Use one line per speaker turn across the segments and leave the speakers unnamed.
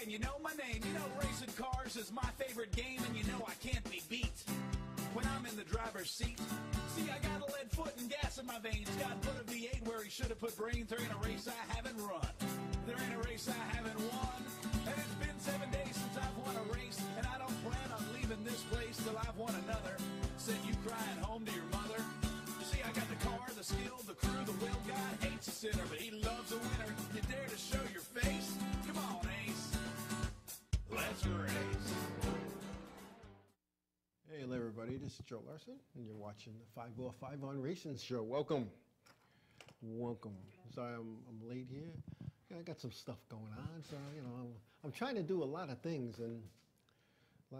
and you know my name. You know racing cars is my favorite game, and you know I can't be beat when I'm in the driver's seat. See, I got a lead foot and gas in my veins. God put a V8 where he should have put brains. There ain't a race I haven't run. There ain't a race I haven't won. And it's been 7 days since I've won a race, and I don't plan on leaving this place till I've won another. Send you crying home to your mother. See, I got the car, the skill, the crew, the will. God hates a sinner, but he loves a winner. You dare to show your face? Come on, Ace. Let's race.
Hey, hello everybody, this is Joe Larson, and you're watching the 505 on Racing Show. Welcome. Sorry I'm late here. I got some stuff going on, so, you know, I'm trying to do a lot of things, you know,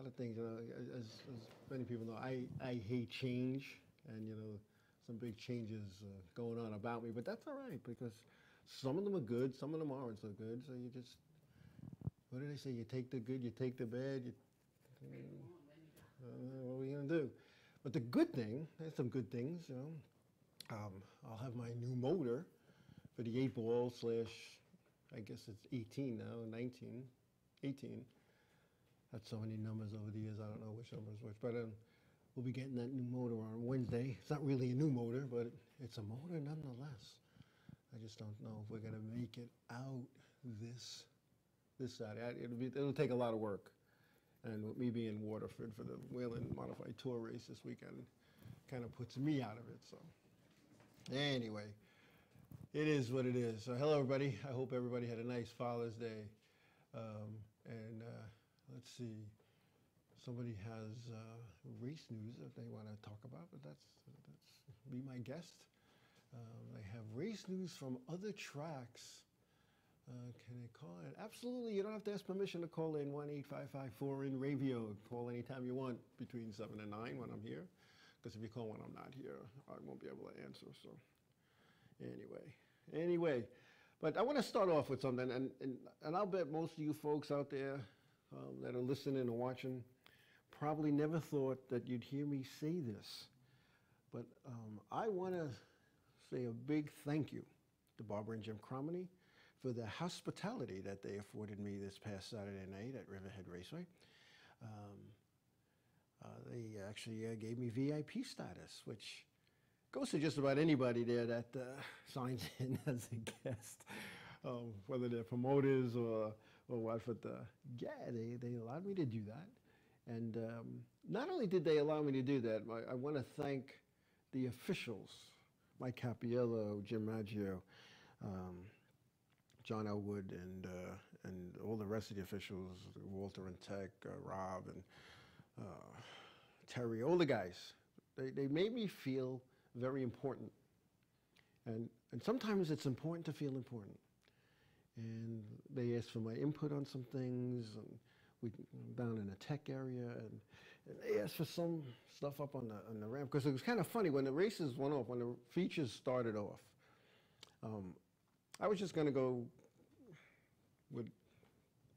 as many people know, I hate change, and, you know, some big changes going on about me, but that's all right, because some of them are good, some of them aren't so good, so you just, what do they say, you take the good, you take the bad, what are we going to do? But the good thing, there's some good things, you know. I'll have my new motor for the 8-ball / I guess it's 18 now, 19, 18. Had so many numbers over the years, I don't know which number is which. But we'll be getting that new motor on Wednesday. It's not really a new motor, but it's a motor nonetheless. I just don't know if we're going to make it out this Saturday. It'll take a lot of work. And with me being in Waterford for the Whelen Modified Tour race this weekend, kind of puts me out of it. So anyway, it is what it is. So hello, everybody. I hope everybody had a nice Father's Day. Let's see. Somebody has race news that they want to talk about, but that's be my guest. I have race news from other tracks. Can they call it? Absolutely. You don't have to ask permission to call in 1-855-4-IN-RAVIO. Call anytime you want between 7 and 9 when I'm here. Because if you call when I'm not here, I won't be able to answer. So anyway. But I want to start off with something. And I'll bet most of you folks out there that are listening and watching probably never thought that you'd hear me say this. But I want to say a big thank you to Barbara and Jim Cromany for the hospitality that they afforded me this past Saturday night at Riverhead Raceway. They actually gave me VIP status, which goes to just about anybody there that signs in as a guest, whether they're promoters or what. But yeah, they allowed me to do that. And not only did they allow me to do that, I want to thank the officials, Mike Capiello, Jim Maggio, John Elwood, and all the rest of the officials, Walter and Tech, Rob and Terry, all the guys. They made me feel very important. And sometimes it's important to feel important. And they asked for my input on some things, and we down in the tech area, and they asked for some stuff up on the ramp, because it was kind of funny when the races went off, when the features started off. I was just going to go with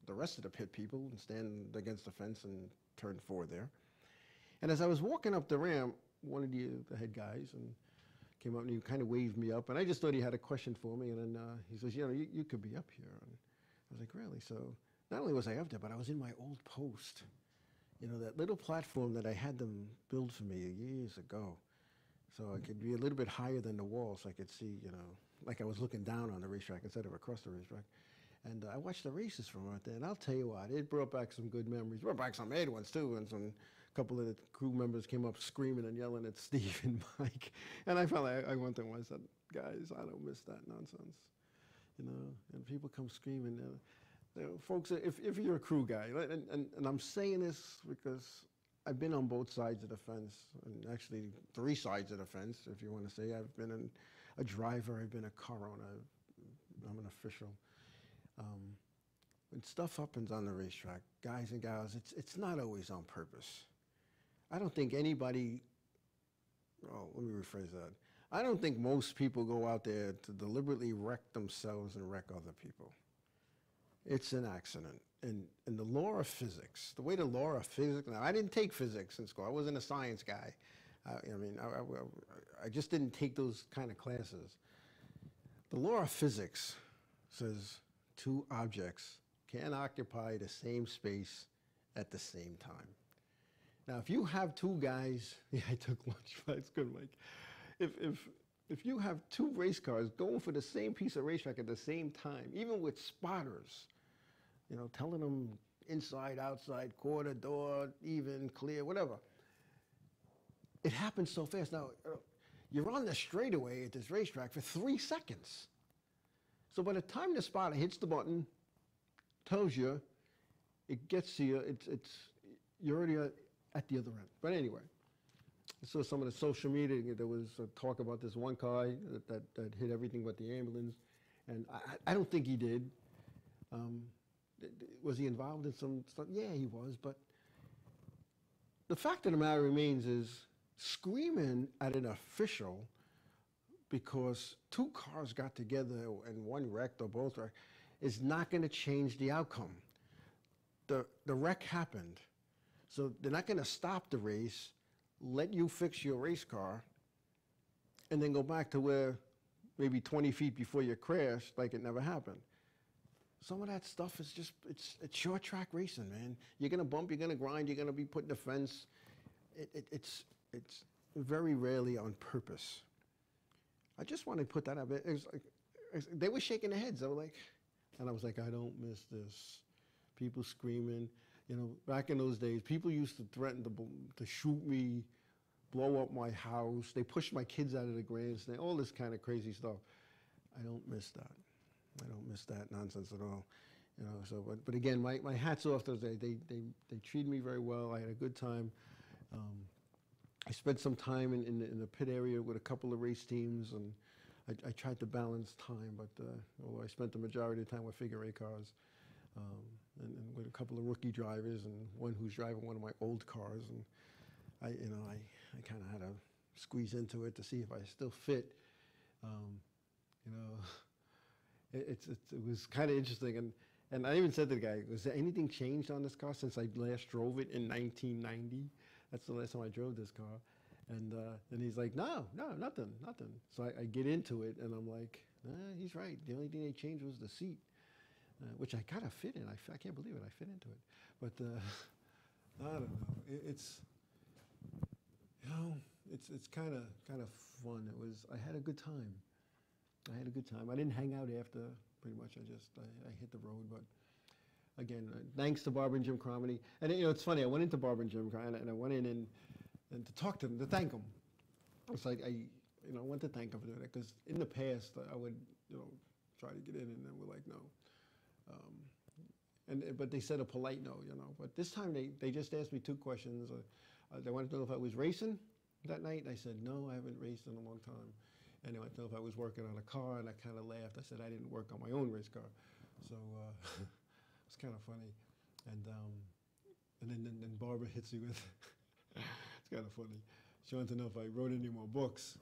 the rest of the pit people and stand against the fence and turn 4 there. And as I was walking up the ramp, one of the head guys came up and he kind of waved me up. And I just thought he had a question for me. And then he says, you know, you could be up here. And I was like, really? So not only was I up there, but I was in my old post. You know, that little platform that I had them build for me years ago. So I could be a little bit higher than the wall so I could see, you know, like I was looking down on the racetrack instead of across the racetrack. And I watched the races from right there, and I'll tell you what, it brought back some good memories. Brought back some bad ones, too, and a couple of the crew members came up screaming and yelling at Steve and Mike. And I felt like I went to them, I said, guys, I don't miss that nonsense. You know, and people come screaming. Folks, if you're a crew guy, and I'm saying this because I've been on both sides of the fence, and actually 3 sides of the fence, if you want to say. I've been a driver, I've been a car owner, I'm an official. When stuff happens on the racetrack, guys and gals, it's not always on purpose. I don't think anybody, let me rephrase that. I don't think most people go out there to deliberately wreck themselves and wreck other people. It's an accident. And the law of physics, the way the law of physics, now I didn't take physics in school. I wasn't a science guy. I just didn't take those kind of classes. The law of physics says 2 objects can't occupy the same space at the same time. Now, if you have two guys, yeah, I took lunch, but it's good, Mike. If you have two race cars going for the same piece of racetrack at the same time, even with spotters, you know, telling them inside, outside, quarter, door, even, clear, whatever, it happens so fast. Now, you're on the straightaway at this racetrack for 3 seconds. So by the time the spotter hits the button, tells you, it gets to you, you're already at the other end. But anyway, I saw some of the social media. There was a talk about this one guy that hit everything but the ambulance. And I don't think he did. Was he involved in some stuff? Yeah, he was. But the fact of the matter remains is screaming at an official because two cars got together and one wrecked or both wrecked is not going to change the outcome. The wreck happened. So they're not going to stop the race, let you fix your race car, and then go back to where maybe 20 feet before you crashed like it never happened. Some of that stuff is just, it's short track racing, man. You're going to bump, you're going to grind, you're going to be put in the fence. It's very rarely on purpose. I just want to put that up. They were shaking their heads. They were like, and I was like, I don't miss this. People screaming. You know, back in those days, people used to threaten to shoot me, blow up my house. They pushed my kids out of the grandstand, all this kind of crazy stuff. I don't miss that. I don't miss that nonsense at all. You know, so, but again, my hat's off those days. They treated me very well. I had a good time. I spent some time in the pit area with a couple of race teams, and I tried to balance time, but although I spent the majority of the time with figure eight cars, and with a couple of rookie drivers and one who's driving one of my old cars, and I kind of had to squeeze into it to see if I still fit. You know, it was kind of interesting, and I even said to the guy, was there anything changed on this car since I last drove it in 1990? That's the last time I drove this car. And he's like, no, nothing. So I get into it, and I'm like, he's right. The only thing they changed was the seat, which I kind of fit in. I can't believe it. I fit into it. But I don't know. It's you know, it's kind of fun. I had a good time. I didn't hang out after. Pretty much, I hit the road. But again, thanks to Barbara and Jim Cromedy. And you know, it's funny. I went into Barbara and Jim Cromedy, and I went in and to talk to them, to thank them. It's like I went to thank them for doing that, because in the past I would, try to get in, and then we're like, no. But they said a polite no, But this time they just asked me two questions. They wanted to know if I was racing that night. I said, no, I haven't raced in a long time. And they wanted to know if I was working on a car, and I kind of laughed. I said I didn't work on my own race car. So it's kind of funny. And then Barbara hits you with, it's kind of funny. She wanted to know if I wrote any more books.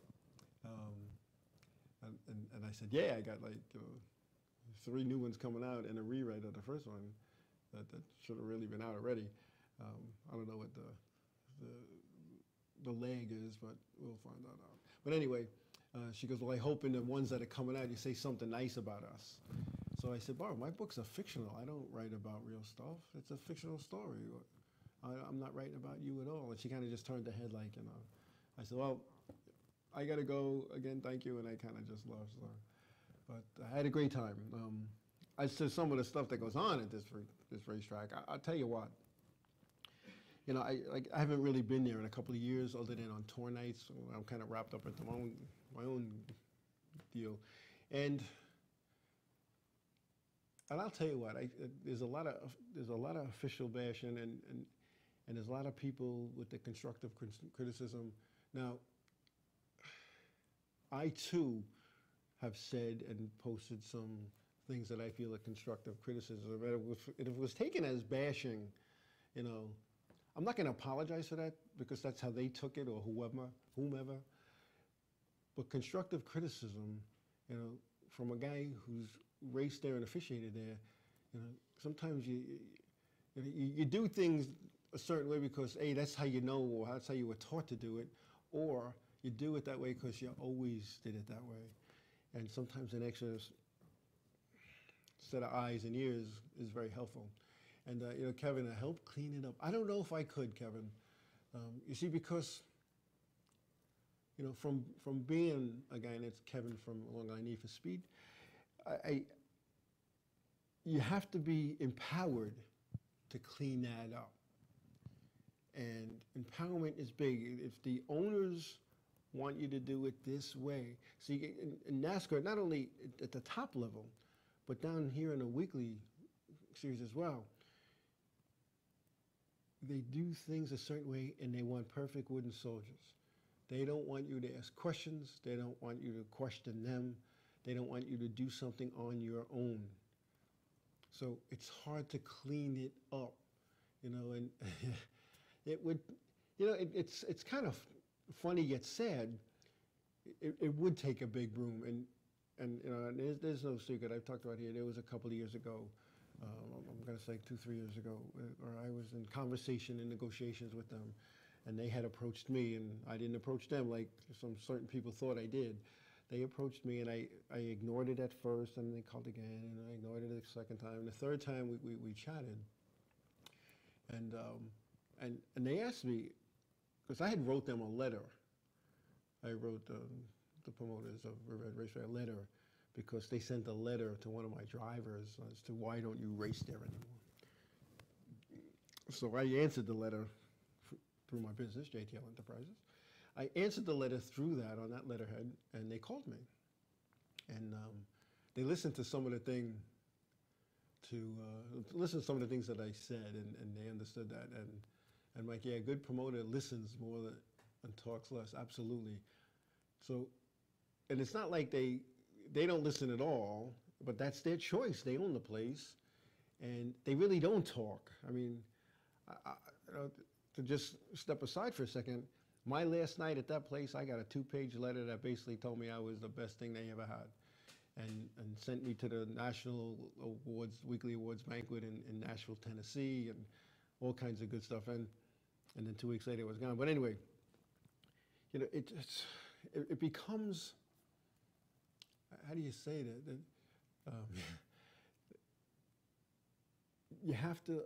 And I said, yeah, I got like 3 new ones coming out and a rewrite of the first one that should have really been out already. I don't know what the lag is, but we'll find that out. But anyway, she goes, well, I hope in the ones that are coming out you say something nice about us. So I said, Barbara, my books are fictional. I don't write about real stuff. It's a fictional story. I'm not writing about you at all. And she kind of just turned her head like, I said, well, I got to go again, thank you. And I kind of just left. So. But I had a great time. As to some of the stuff that goes on at this racetrack, I'll tell you what. I haven't really been there in a couple of years, other than on tour nights. I'm kind of wrapped up into my own deal, and I'll tell you what. There's a lot of official bashing, and there's a lot of people with the constructive criticism. Now, I too have said and posted some things that I feel are constructive criticism. If it was taken as bashing, I'm not going to apologize for that, because that's how they took it, or whomever. But constructive criticism, from a guy who's raced there and officiated there, sometimes you do things a certain way because, A, that's how you know, or that's how you were taught to do it, or you do it that way because you always did it that way. And sometimes an extra set of eyes and ears is very helpful. And Kevin, I helped clean it up. I don't know if I could, Kevin. You see, because from being a guy, and it's Kevin from Long Island Need for Speed, you have to be empowered to clean that up. And empowerment is big. If the owners want you to do it this way, see, in NASCAR, not only at the top level, but down here in the weekly series as well, they do things a certain way, and they want perfect wooden soldiers. They don't want you to ask questions. They don't want you to question them. They don't want you to do something on your own. So it's hard to clean it up, and it would, it's kind of funny yet sad. It would take a big broom, and there's no secret. I've talked about here. There was a couple of years ago, I'm going to say 2-3 years ago, where I was in conversation and negotiations with them, and they had approached me, and I didn't approach them like some certain people thought I did. They approached me, and I ignored it at first, and they called again, and I ignored it the second time. And the third time, we chatted, and they asked me, because I had wrote them a letter. I wrote the promoters of Riverhead Raceway a letter because they sent a letter to one of my drivers as to why don't you race there anymore. So I answered the letter through my business, JTL Enterprises. I answered the letter through that, on that letterhead, and they called me. And they listened to some of the things that I said, and they understood that. And like, yeah, a good promoter listens more and talks less, absolutely. So, and it's not like they don't listen at all, but that's their choice. They own the place, and they really don't talk. I mean, to just step aside for a second, my last night at that place, I got a 2-page letter that basically told me I was the best thing they ever had, and sent me to the National Awards, Weekly Awards banquet in Nashville, Tennessee, and all kinds of good stuff. And then 2 weeks later, it was gone. But anyway, it becomes, how do you say that? You have to,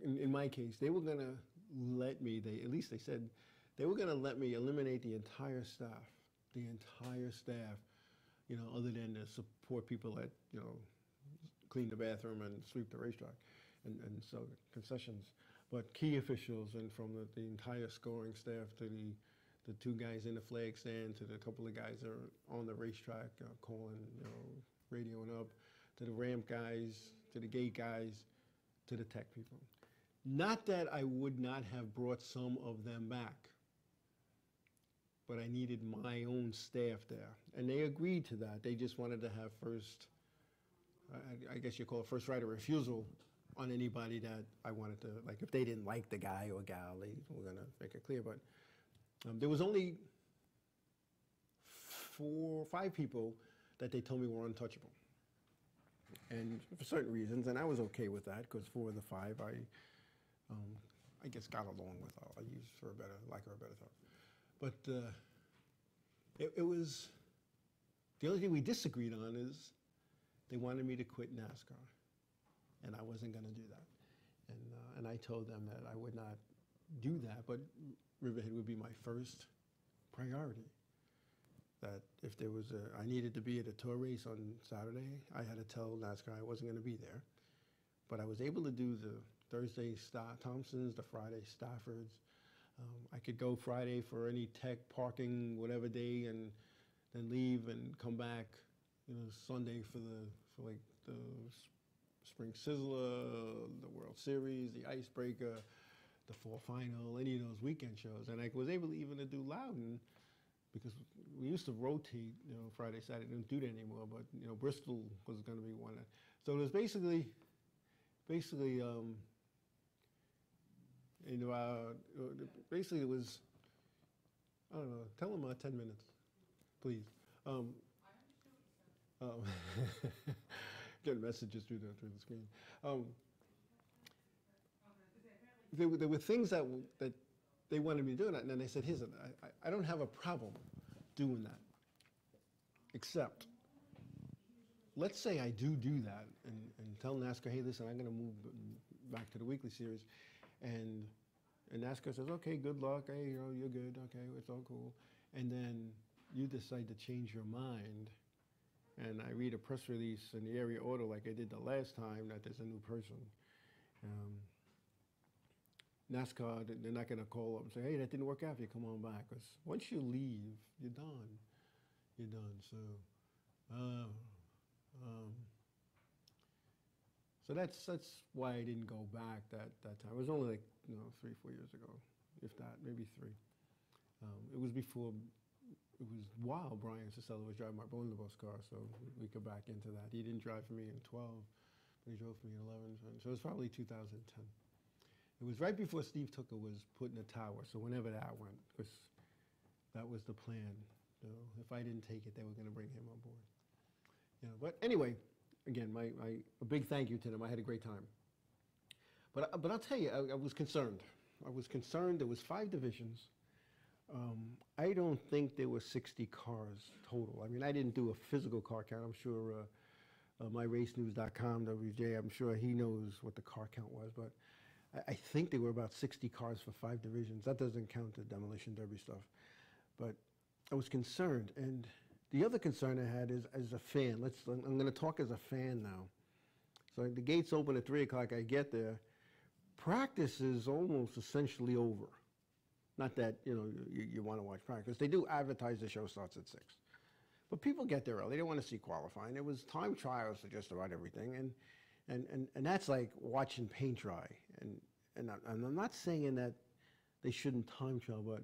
in my case, they were going to let me, at least they said, they were going to let me eliminate the entire staff, other than to support people that, clean the bathroom and sweep the racetrack and sell concessions. But key officials, and from the entire scoring staff to the 2 guys in the flag stand, to the couple of guys that are on the racetrack calling, radioing up, to the ramp guys, to the gate guys, to the tech people. Not that I would not have brought some of them back, but I needed my own staff there. And they agreed to that. They just wanted to have first, I guess you call it first right of refusal on anybody that I wanted to, like if they didn't like the guy or gal, they were gonna make it clear. But there was only 4 or 5 people that they told me were untouchable. And for certain reasons, and I was okay with that, because 4 of the 5 I guess got along with, I'll use for a better, lack of a better thought. But it was, the only thing we disagreed on is they wanted me to quit NASCAR, and I wasn't going to do that. And I told them that I would not do that, but Riverhead would be my first priority. That if there was I needed to be at a tour race on Saturday, I had to tell NASCAR I wasn't going to be there. But I was able to do the Thursday Thompsons, the Friday Staffords. I could go Friday for any tech parking, whatever day, and then leave and come back, Sunday for like the Spring Sizzler, the World Series, the Icebreaker, the Fall Final, any of those weekend shows. And I was able even to do Loudon, because we used to rotate, Friday, Saturday. Don't do that anymore. But Bristol was going to be one. So it was basically, basically it was, I don't know. Tell them 10 minutes, please. Get messages through the screen. There were things that they wanted me to do, and then they said, "Here's it. I don't have a problem doing that, except let's say I do that and tell NASCAR, hey, listen, I'm going to move back to the weekly series, and NASCAR says, okay, good luck, hey, you're good, okay, it's all cool, and then you decide to change your mind, and I read a press release in the area order like I did the last time that there's a new person. NASCAR, they're not going to call up and say, hey, that didn't work out for you, come on back. Because once you leave, you're done. You're done. So that's why I didn't go back that time. It was only like 3, 4 years ago, if that, maybe 3. It was before. It was while Brian Cicello was driving my Bonobos car, so we could back into that. He didn't drive for me in 12, but he drove for me in 11. So it was probably 2010. It was right before Steve Tooker was put in the tower, so whenever that went, because that was the plan. If I didn't take it, they were going to bring him on board. But anyway, again, a big thank you to them. I had a great time. But I'll tell you, I was concerned. I was concerned. There was 5 divisions. I don't think there were 60 cars total. I mean, I didn't do a physical car count. I'm sure myracenews.com, WJ, I'm sure he knows what the car count was, but I think there were about 60 cars for 5 divisions. That doesn't count the demolition derby stuff. But I was concerned. And the other concern I had is as a fan. I'm going to talk as a fan now. So the gates open at 3 o'clock. I get there. Practice is almost essentially over. Not that, you want to watch practice. They do advertise the show starts at 6. But people get there early. They want to see qualifying. There was time trials for just about everything. And that's like watching paint dry. And I'm not saying that they shouldn't time trial, but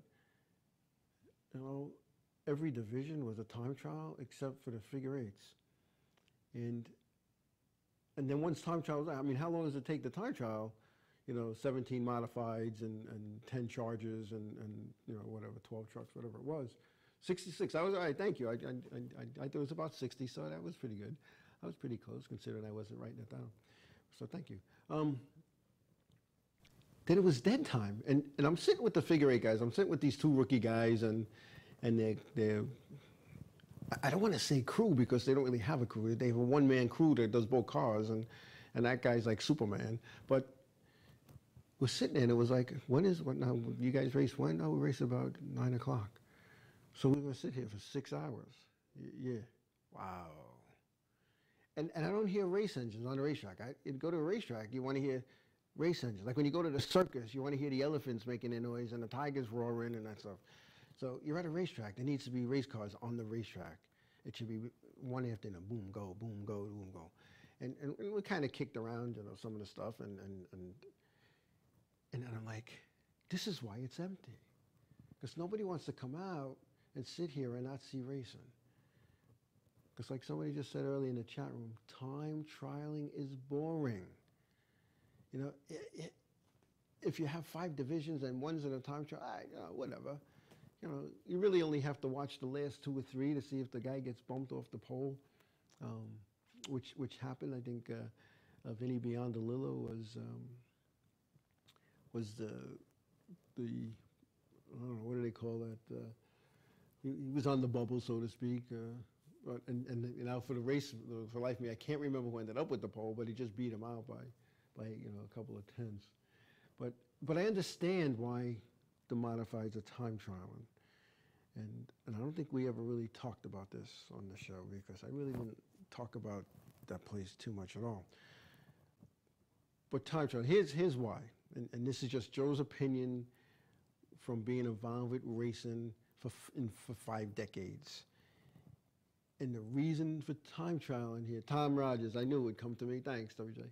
every division was a time trial except for the figure eights. And then once time trials, I mean, how long does it take the time trial? 17 modifieds and 10 chargers and whatever, 12 trucks, whatever it was. 66. I was all right. Thank you. I thought it was about 60, so that was pretty good. I was pretty close considering I wasn't writing it down. So thank you. Then it was dead time, and I'm sitting with the figure eight guys. I'm sitting with these 2 rookie guys, and they're I don't want to say crew because they don't really have a crew. They have a one-man crew that does both cars, and that guy's like Superman. But we're sitting there, and it was like, what now? You guys race when? Oh, we race about 9 o'clock. So we're going to sit here for 6 hours. Yeah. Wow. And I don't hear race engines on the racetrack. You go to a racetrack, you want to hear race engines. Like when you go to the circus, you want to hear the elephants making their noise and the tigers roaring and that stuff. So you're at a racetrack. There needs to be race cars on the racetrack. It should be one after another, boom, go, boom, go, boom, go. And we kind of kicked around, some of the stuff. And I'm like, this is why it's empty. Because nobody wants to come out and sit here and not see racing. Because like somebody just said earlier in the chat room, time trialing is boring. If you have 5 divisions and one's in a time trial, whatever. You really only have to watch the last 2 or 3 to see if the guy gets bumped off the pole, which happened. I think Vinny Biondolillo was the I don't know, what do they call that? He was on the bubble, so to speak. And now for the race, for life of me, I can't remember who ended up with the pole, but he just beat him out by a couple of tenths. But I understand why the modifieds are time trialing. And I don't think we ever really talked about this on the show because I really didn't talk about that place too much at all. But time trial, here's why. And this is just Joe's opinion from being involved with racing for 5 decades. And the reason for time trial in here, Tom Rogers, I knew it would come to me. Thanks, WJ.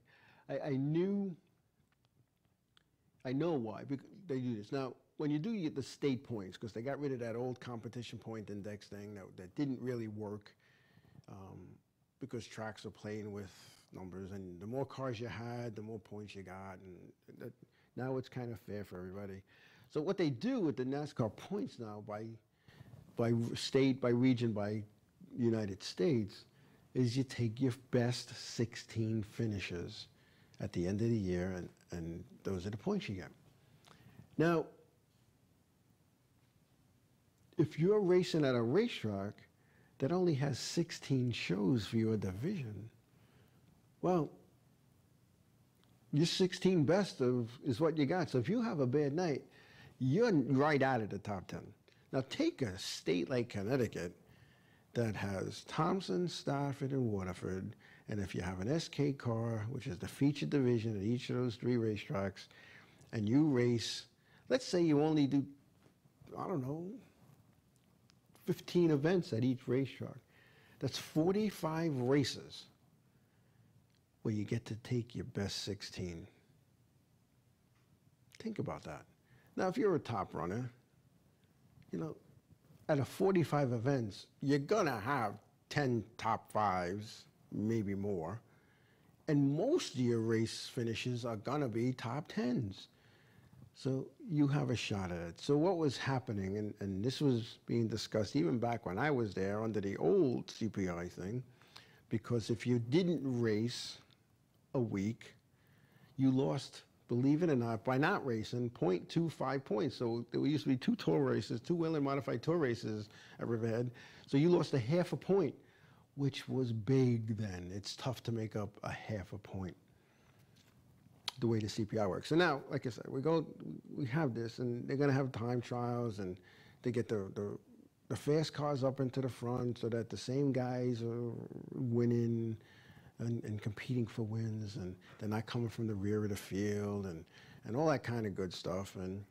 I know why because they do this. Now, when you do get the state points, because they got rid of that old competition point index thing that didn't really work because tracks are playing with numbers, and the more cars you had, the more points you got, and now it's kind of fair for everybody. So what they do with the NASCAR points now by state, by region, by United States, is you take your best 16 finishes at the end of the year, and those are the points you get. Now, if you're racing at a racetrack that only has 16 shows for your division, well, your 16 best of is what you got. So if you have a bad night, you're right out of the top 10. Now take a state like Connecticut that has Thompson, Stafford, and Waterford, and if you have an SK car, which is the featured division at each of those 3 racetracks, and you race, let's say you only do, I don't know, 15 events at each racetrack. That's 45 races where you get to take your best 16. Think about that. Now, if you're a top runner, you know, at a 45 events, you're gonna have 10 top 5s, maybe more. And most of your race finishes are gonna be top 10s. So you have a shot at it. So what was happening, and this was being discussed even back when I was there under the old CPI thing, because if you didn't race a week, you lost, believe it or not, by not racing, 0.25 points. So there used to be 2 tour races, 2 Whelen modified tour races at Riverhead. So you lost a half a point, which was big then. It's tough to make up a half a point the way the CPI works. So now, like I said, we have this, and they're gonna have time trials, and they get the fast cars up into the front so that the same guys are winning and competing for wins, and they're not coming from the rear of the field, and all that kind of good stuff. And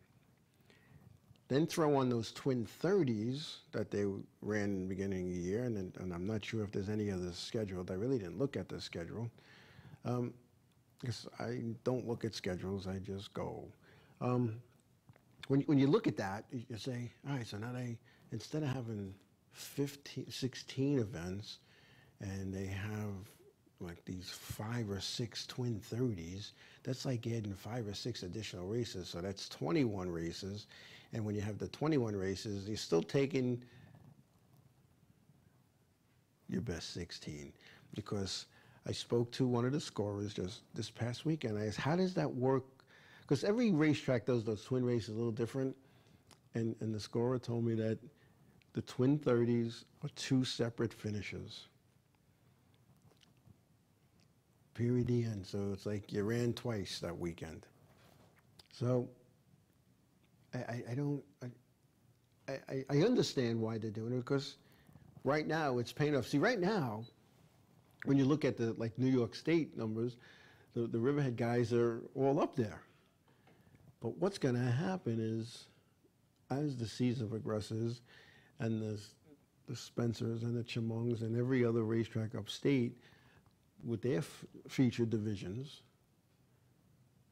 then throw on those twin 30s that they ran in the beginning of the year, and I'm not sure if there's any others scheduled. I really didn't look at the schedule. Because I don't look at schedules, I just go. When you look at that, you say, all right, so now instead of having 16 events, and they have like these 5 or 6 twin 30s, that's like adding 5 or 6 additional races, so that's 21 races. And when you have the 21 races, you're still taking your best 16, because I spoke to one of the scorers just this past weekend. I asked, how does that work? Because every racetrack does those twin races a little different. And the scorer told me that the twin 30s are 2 separate finishes. Period, the end. So it's like you ran twice that weekend. So I understand why they're doing it, because right now it's paying off. See, right now, when you look at the like New York State numbers, the Riverhead guys are all up there. But what's going to happen is, as the season progresses, and the Spencers and the Chamongs and every other racetrack upstate, with their featured divisions,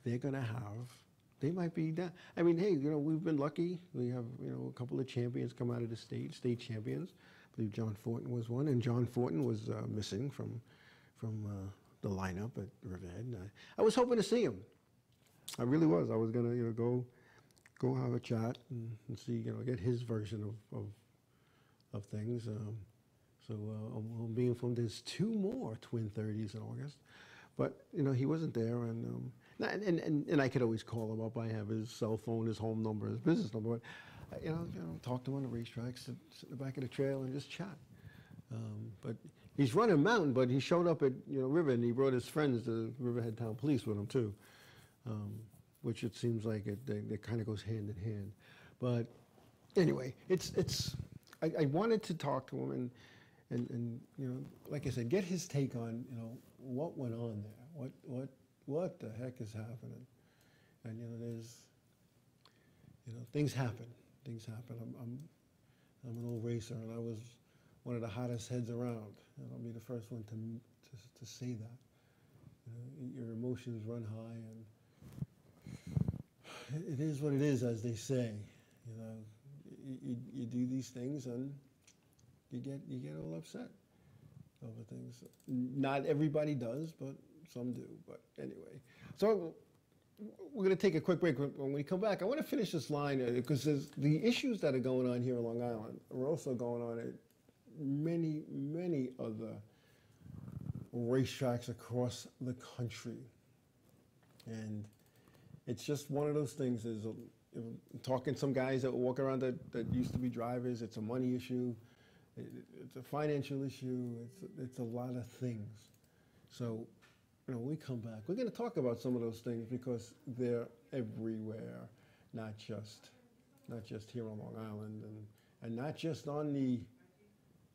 they're going to have, they might be down. I mean, hey, you know, we've been lucky. We have, you know, a couple of champions come out of the state champions. I believe John Fortin was one, and John Fortin was missing from the lineup at Riverhead. And I was hoping to see him. I really was. I was gonna, you know, go have a chat and see, you know, get his version of things. So we'll be informed. There's 2 more twin 30s in August, but you know, he wasn't there, and I could always call him up. I have his cell phone, his home number, his business number. But, you know, talk to him on the racetrack, sit in the back of the trail and just chat. But he's running mountain, but he showed up at, you know, River, and he brought his friends, the Riverhead Town Police, with him too, which it seems like it kind of goes hand in hand. But anyway, I wanted to talk to him and you know, like I said, get his take on, you know, what went on there, what the heck is happening, and you know, there's, you know, things happen. I'm an old racer, and I was one of the hottest heads around, and I'll be the first one to say that. You know, your emotions run high, and it is what it is, as they say. You know, you do these things, and you get all upset over things. Not everybody does, but some do. But anyway, so we're going to take a quick break. When we come back, I want to finish this line, because the issues that are going on here in Long Island are also going on at many, many other racetracks across the country. And it's just one of those things. Is talking to some guys that walk around that used to be drivers. It's a money issue. It's a financial issue. It's a lot of things. So, when we come back, we're going to talk about some of those things because they're everywhere, not just here on Long Island, and not just on the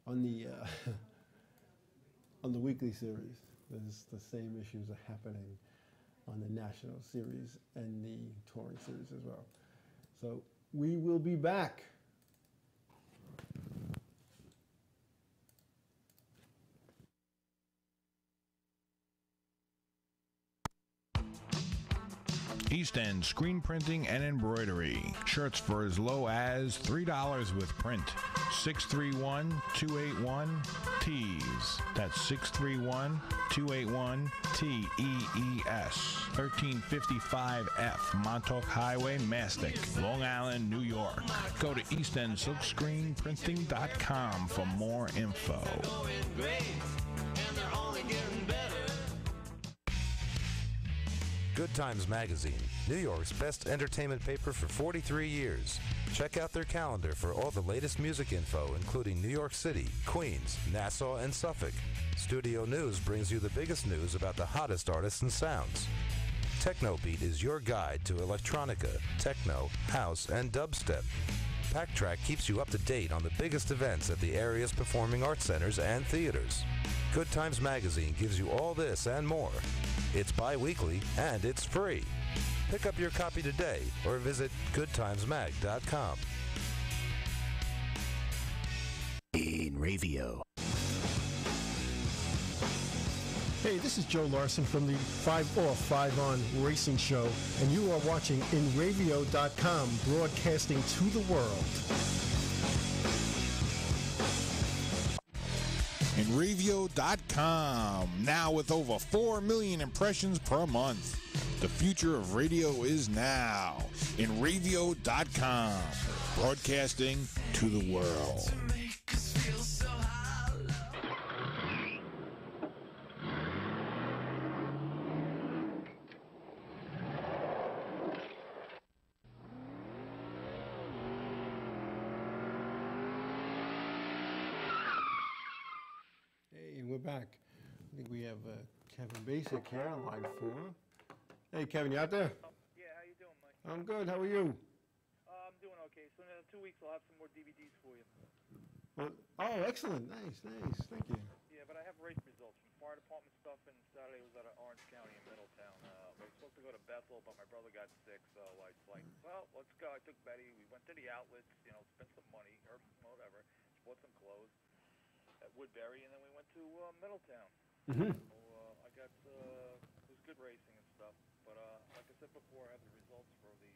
on the weekly series. There's the same issues are happening on the national series and the touring series as well. So we will be back.
East End Screen Printing and Embroidery. Shirts for as low as $3 with print. 631-281-TEES. That's 631-281-TEES. 1355F Montauk Highway, Mastic, Long Island, New York. Go to eastendsilkscreenprinting.com for more info.
Good Times Magazine, New York's best entertainment paper for 43 years. Check out their calendar for all the latest music info, including New York City, Queens, Nassau, and Suffolk. Studio News brings you the biggest news about the hottest artists and sounds. Technobeat is your guide to electronica, techno, house, and dubstep. Packtrack keeps you up to date on the biggest events at the area's performing arts centers and theaters. Good Times Magazine gives you all this and more. It's bi-weekly and it's free. Pick up your copy today or visit goodtimesmag.com.
In Ravio.
Hey, this is Joe Larson from the 5 Off, 5 On Racing Show, and you are watching InRavio.com, broadcasting to the world.
InRavio.com, now with over 4 million impressions per month. The future of radio is now. InRavio.com, broadcasting to the world.
We're back. I think we have Kevin Basic here on line 4. Hey, Kevin, you out there?
Yeah, how you doing, Mike?
I'm good. How are you?
I'm doing okay. So in 2 weeks, I'll have some more DVDs for you.
Well, oh, excellent. Nice. Thank you.
Yeah, but I have race results from fire department stuff, and Saturday was out of Orange County in Middletown. We were supposed to go to Bethel, but my brother got sick, so I was like, well, let's go. I took Betty. We went to the outlets, spent some money, or whatever, bought some clothes at Woodbury, and then we went to Middletown.
Mm-hmm.
So I got, it was good racing and stuff, but like I said before, I have the results for the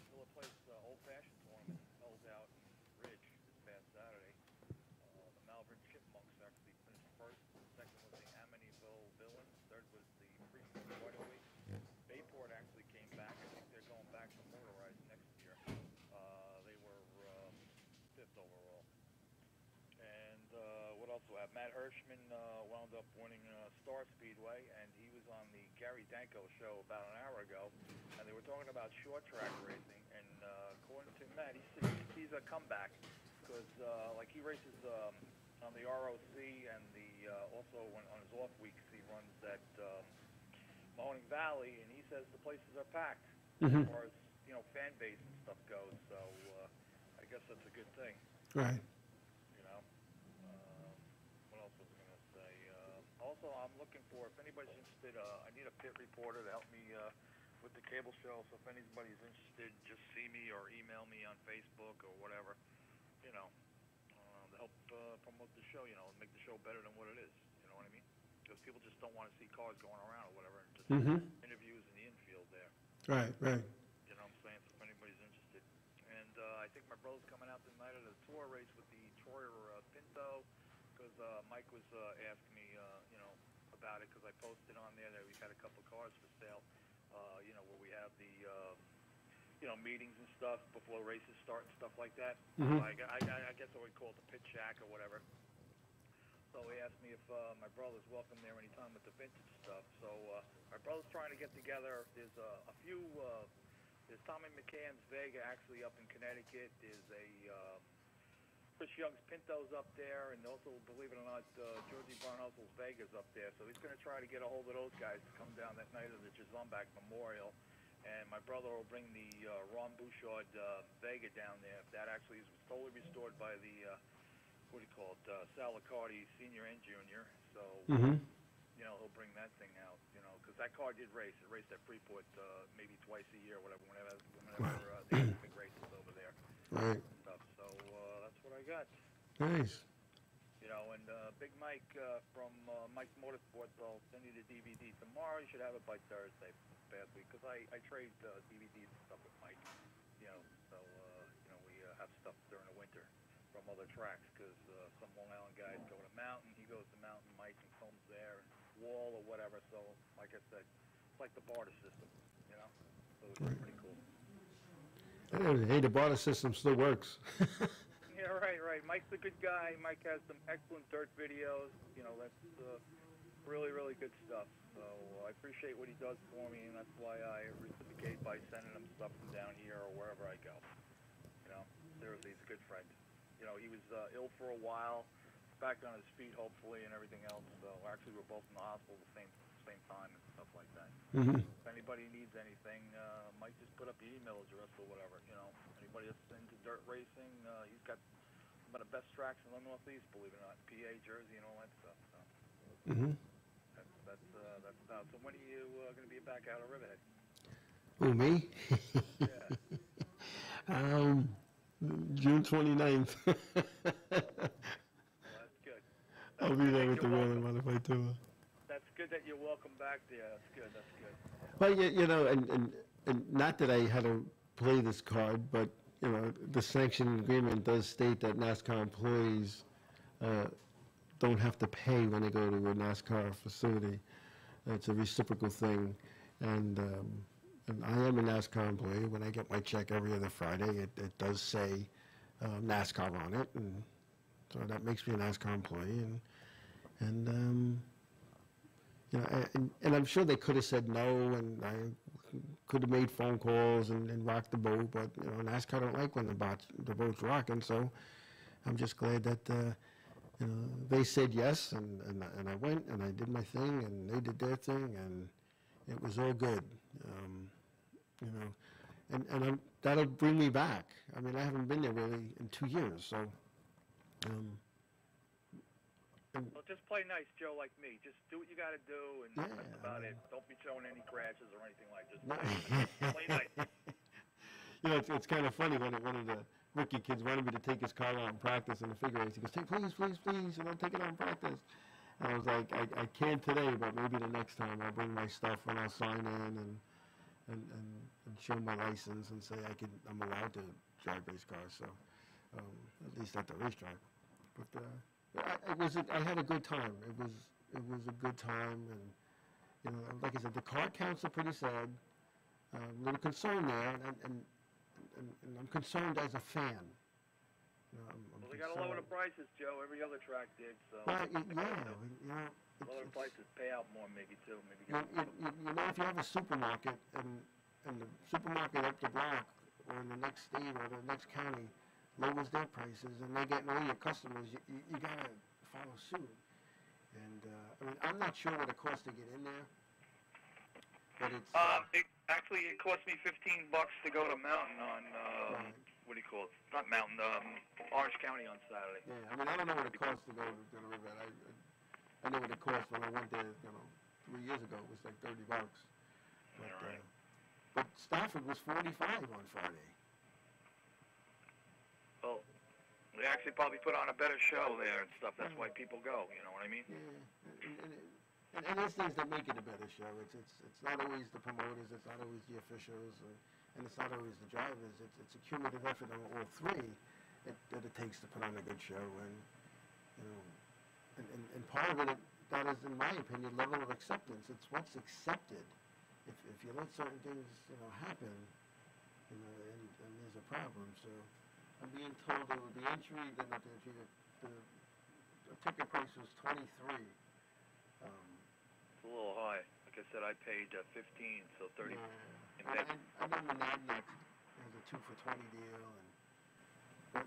Miller Place Old Fashioned Tournament held out in Ridge this past Saturday. The Malvern Chipmunks actually finished first, second was the Amityville Villains, third was the Freeport Whiteaway. Bayport actually came back. I think they're going back to motorized next year. They were fifth overall. And what else do I have? Matt Hirschman wound up winning Star Speedway, and he was on the Gary Danko show about an hour ago, and they were talking about short track racing, and according to Matt, he sees a comeback, because like he races on the ROC, and the also on his off weeks he runs at Mahoning Valley, and he says the places are packed as far as fan base and stuff goes, so I guess that's a good thing.
Right.
Also, I'm looking for, if anybody's interested, I need a pit reporter to help me with the cable show, so if anybody's interested, just see me or email me on Facebook or whatever, to help promote the show, make the show better than what it is, you know what I mean? Because people just don't want to see cars going around or whatever, and just interviews in the infield there.
Right.
You know what I'm saying? So if anybody's interested. And I think my brother's coming out tonight at a tour race with the Troyer Pinto, because Mike was asking me, about it, because I posted on there that we had a couple of cars for sale, where we have the, meetings and stuff before races start and stuff like that. I guess I would call it the pit shack or whatever. So he asked me if my brother's welcome there anytime with the vintage stuff. So my brother's trying to get together. There's a few, there's Tommy McCann's Vega actually up in Connecticut. There's a Chris Young's Pinto's up there, and also, believe it or not, Georgie Barnhustle's Vega's up there. So he's going to try to get a hold of those guys to come down that night of the Jazumbach Memorial. And my brother will bring the Ron Bouchard Vega down there. That actually is totally restored by the, Sal Liccardi Sr. and Jr. So, you know, he'll bring that thing out, you know, because that car did race. It raced at Freeport maybe twice a year, whenever they have big races over there.
Right.
Stuff. So that's what I got.
Nice.
You know, and Big Mike from Mike's Motorsports, I'll send you the DVD tomorrow. You should have it by Thursday, badly, because I trade DVDs and stuff with Mike. You know, so you know, we have stuff during the winter from other tracks, because some Long Island guys go to Mountain, he goes to Mountain, Mike, and films there, and Wall or whatever. So, like I said, it's like the barter system, you know. So it's pretty cool.
Hey, the barter system still works.
Yeah, right. Mike's a good guy. Mike has some excellent dirt videos. You know, that's really, really good stuff. So I appreciate what he does for me, and that's why I reciprocate by sending him stuff from down here or wherever I go. You know, seriously, he's a good friend. You know, he was ill for a while, back on his feet, hopefully, and everything else. So actually, we're both in the hospital at the same time and stuff like that. If anybody needs anything, Mike just put up the email address or whatever. You know, anybody that's into dirt racing, he's got some of the best tracks in the Northeast, believe it or not, PA, Jersey, and all that stuff. So that's about. So when are you going to be back out of Riverhead?
Who, me?
Yeah.
June 29th.
Well, that's good.
I'll be there with the Wheel and Modify Tour.
That's good that you're welcome back there. That's good.
Well, you know, and not that I had to play this card, but, you know, the sanction agreement does state that NASCAR employees don't have to pay when they go to a NASCAR facility. It's a reciprocal thing. And I am a NASCAR employee. When I get my check every other Friday, it does say NASCAR on it. And so that makes me a NASCAR employee. And you know, and I'm sure they could have said no, and I could have made phone calls and rocked the boat, but, you know, NASCAR don't like when the boat's rocking, so I'm just glad that, you know, they said yes, and I went, and I did my thing, and they did their thing, and it was all good, you know, and that'll bring me back. I mean, I haven't been there really in 2 years, so,
Well, just play nice, Joe, like me. Just do what you got to do, and that's about it. Don't be showing any crashes or anything like this. Play nice.
You know, it's kind of funny when one of the rookie kids wanted me to take his car out and practice in the figure eights. He goes, please, you know, take it out and practice. And I was like, I can't today, but maybe the next time I'll bring my stuff and I'll sign in and show my license and say I'm allowed to drive race cars. So at least at the racetrack. But I had a good time. It was a good time, and, you know, like I said, the car counts are pretty sad. A little concerned there, and I'm concerned as a fan. You know,
Well, they got to lower the prices, Joe. Every other track did, so.
Well, yeah.
Lower the prices, pay out more, maybe too. Maybe
You know, if you have a supermarket and the supermarket up the block or in the next state or the next county lowers their prices and they're getting all your customers, you gotta follow suit. And I mean, I'm not sure what it costs to get in there, but it's.
It cost me $15 to go to Mountain on what do you call it? Not Mountain, Orange County on Saturday.
Yeah, I mean, I don't know what it costs to go to the Riverhead. I know what it cost when I went there, you know, 3 years ago. It was like $30. But Stafford was $45 on Friday.
Well, they actually probably put on a better show there and stuff. That's why people go. You know what I mean?
Yeah, and there's things that make it a better show. It's not always the promoters. It's not always the officials, and it's not always the drivers. It's a cumulative effort on all three that it takes to put on a good show. And you know, and part of it, that is, in my opinion, level of acceptance. It's what's accepted. If you let certain things, you know, happen, you know, and there's a problem. So I'm being told that with the entry, the ticket price was $23.
It's a little high. Like I said, I paid $15, so 30.
I'm on the NAB next. There's a 2 for $20 deal, and but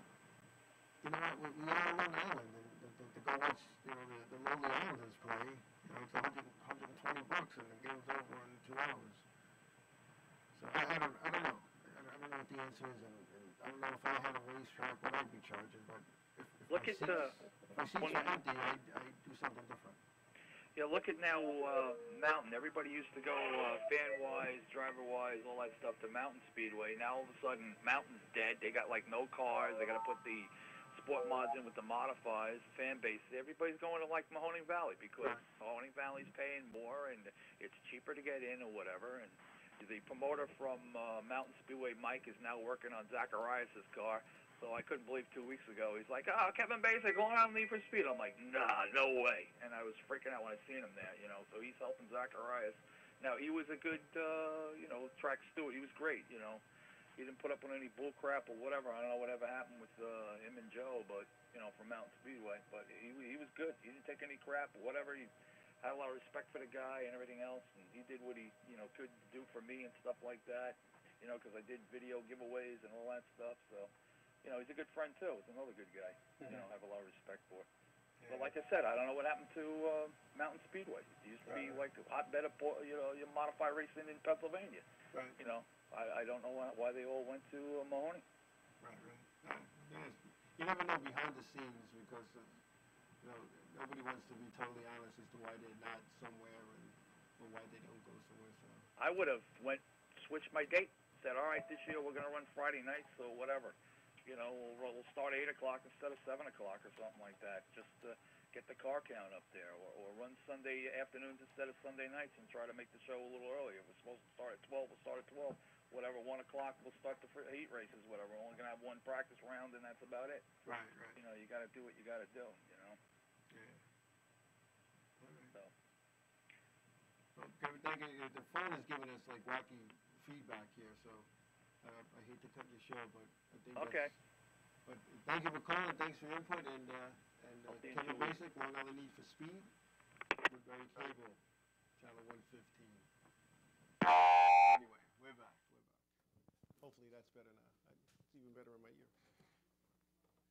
You know what? We are on Long Island, and to go watch, the Lonely Islanders play, it's $120, and the game's over in 2 hours. So I don't know. I don't know what the answer is, and I don't know if I had a racetrack what I'd be charging. But if my seats are empty, I'd do something different.
Yeah, look at now Mountain. Everybody used to go fan-wise, driver-wise, all that stuff to Mountain Speedway. Now all of a sudden, Mountain's dead. They got like no cars. They got to put the sport mods in with the modifies, fan base. Everybody's going to like Mahoning Valley because Mahoning Valley's paying more and it's cheaper to get in or whatever. And the promoter from Mountain Speedway, Mike, is now working on Zacharias' car. So I couldn't believe 2 weeks ago. He's like, oh, Kevin Basic going out Need for Speed. I'm like, nah, no way. And I was freaking out when I seen him there, So he's helping Zacharias. Now, he was a good, track steward. He was great, He didn't put up with any bull crap or whatever. I don't know whatever happened with him and Joe, but, from Mountain Speedway. But he was good. He didn't take any crap or whatever. He had a lot of respect for the guy and everything else. And he did what he, could do for me and stuff like that, because I did video giveaways and all that stuff. So, he's a good friend, too. He's another good guy, I have a lot of respect for. But like I said, I don't know what happened to Mountain Speedway. It used to be like a hotbed of, you modify racing in Pennsylvania.
Right.
I don't know why they all went to Mahoning.
Right. You never know behind the scenes because, nobody wants to be totally honest as to why they're not somewhere or why they don't go somewhere. So
I would have switched my date, said, all right, this year we're going to run Friday nights or whatever. We'll start 8 o'clock instead of 7 o'clock or something like that, just to get the car count up there, or run Sunday afternoons instead of Sunday nights and try to make the show a little earlier. If we're supposed to start at 12, we'll start at 12. Whatever, 1 o'clock, we'll start the heat races, whatever. We're only going to have one practice round, and that's about it.
Right.
You got to do what you got to do,
Yeah.
So.
Well, the phone is giving us, wacky feedback here, so I hate to cut your show, but I think
Okay.
But thank you for calling. Thanks for your input. And Kevin Basic, Long Island Need for Speed, Woodbury Cable, channel 115. Anyway, we're back.
Hopefully that's better now. It's even better in my ear.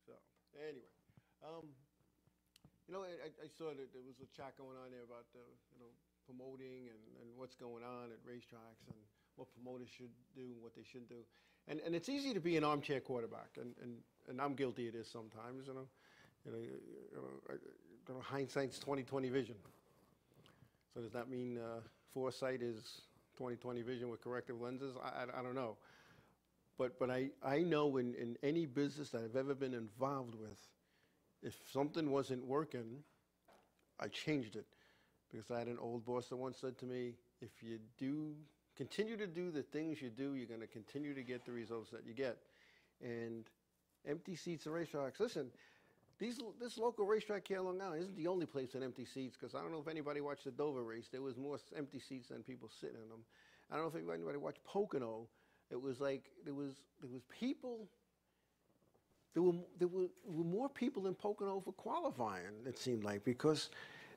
So, anyway. I saw that there was a chat going on there about, promoting and what's going on at racetracks and what promoters should do and what they shouldn't do. And it's easy to be an armchair quarterback, and I'm guilty of this sometimes, hindsight's 20/20 vision. So does that mean foresight is 20/20 vision with corrective lenses? I don't know. But I know in any business that I've ever been involved with, if something wasn't working, I changed it. Because I had an old boss that once said to me, if you continue to do the things you do, you're going to continue to get the results that you get. And empty seats at racetracks. Listen, this local racetrack here in Long Island isn't the only place with empty seats, because I don't know if anybody watched the Dover race. There was more empty seats than people sitting in them. I don't know if anybody watched Pocono. It was like there was people. There were more people in Pocono for qualifying, it seemed like, because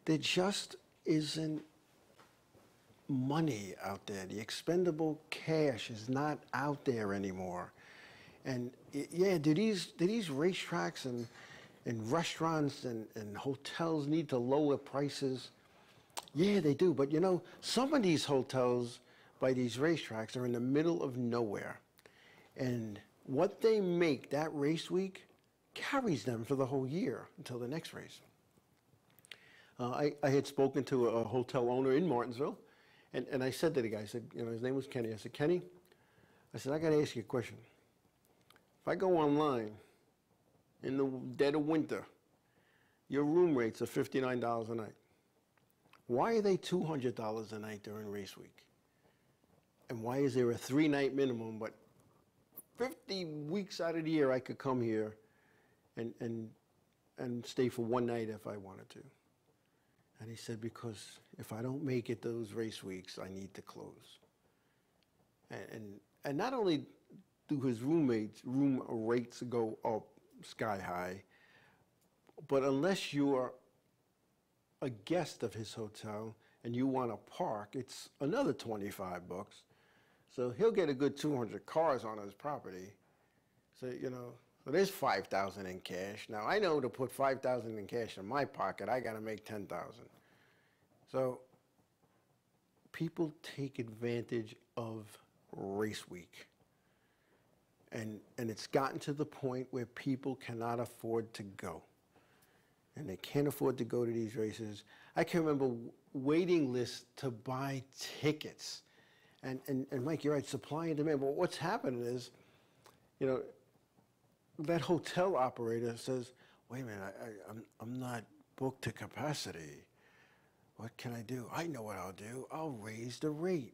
there just isn't money out there. The expendable cash is not out there anymore. And do these racetracks and restaurants and hotels need to lower prices? Yeah, they do. But some of these hotels by these racetracks are in the middle of nowhere. And what they make that race week carries them for the whole year until the next race. I had spoken to a hotel owner in Martinsville, and I said to the guy, I said, his name was Kenny. I said, Kenny, I got to ask you a question. If I go online in the dead of winter, your room rates are $59 a night. Why are they $200 a night during race week? And why is there a 3-night minimum, but 50 weeks out of the year I could come here and stay for 1 night if I wanted to? And he said, because if I don't make it those race weeks, I need to close. And not only do his room rates go up sky high, but unless you're a guest of his hotel and you want to park, it's another $25. So he'll get a good 200 cars on his property. So, So there's 5,000 in cash. Now I know to put 5,000 in cash in my pocket, I got to make 10,000. So people take advantage of race week. And it's gotten to the point where people cannot afford to go. And they can't afford to go to these races. I can remember waiting lists to buy tickets. And Mike, you're right, supply and demand. But what's happening is, you know, that hotel operator says, wait a minute, I'm not booked to capacity. What can I do? I know what I'll do. I'll raise the rate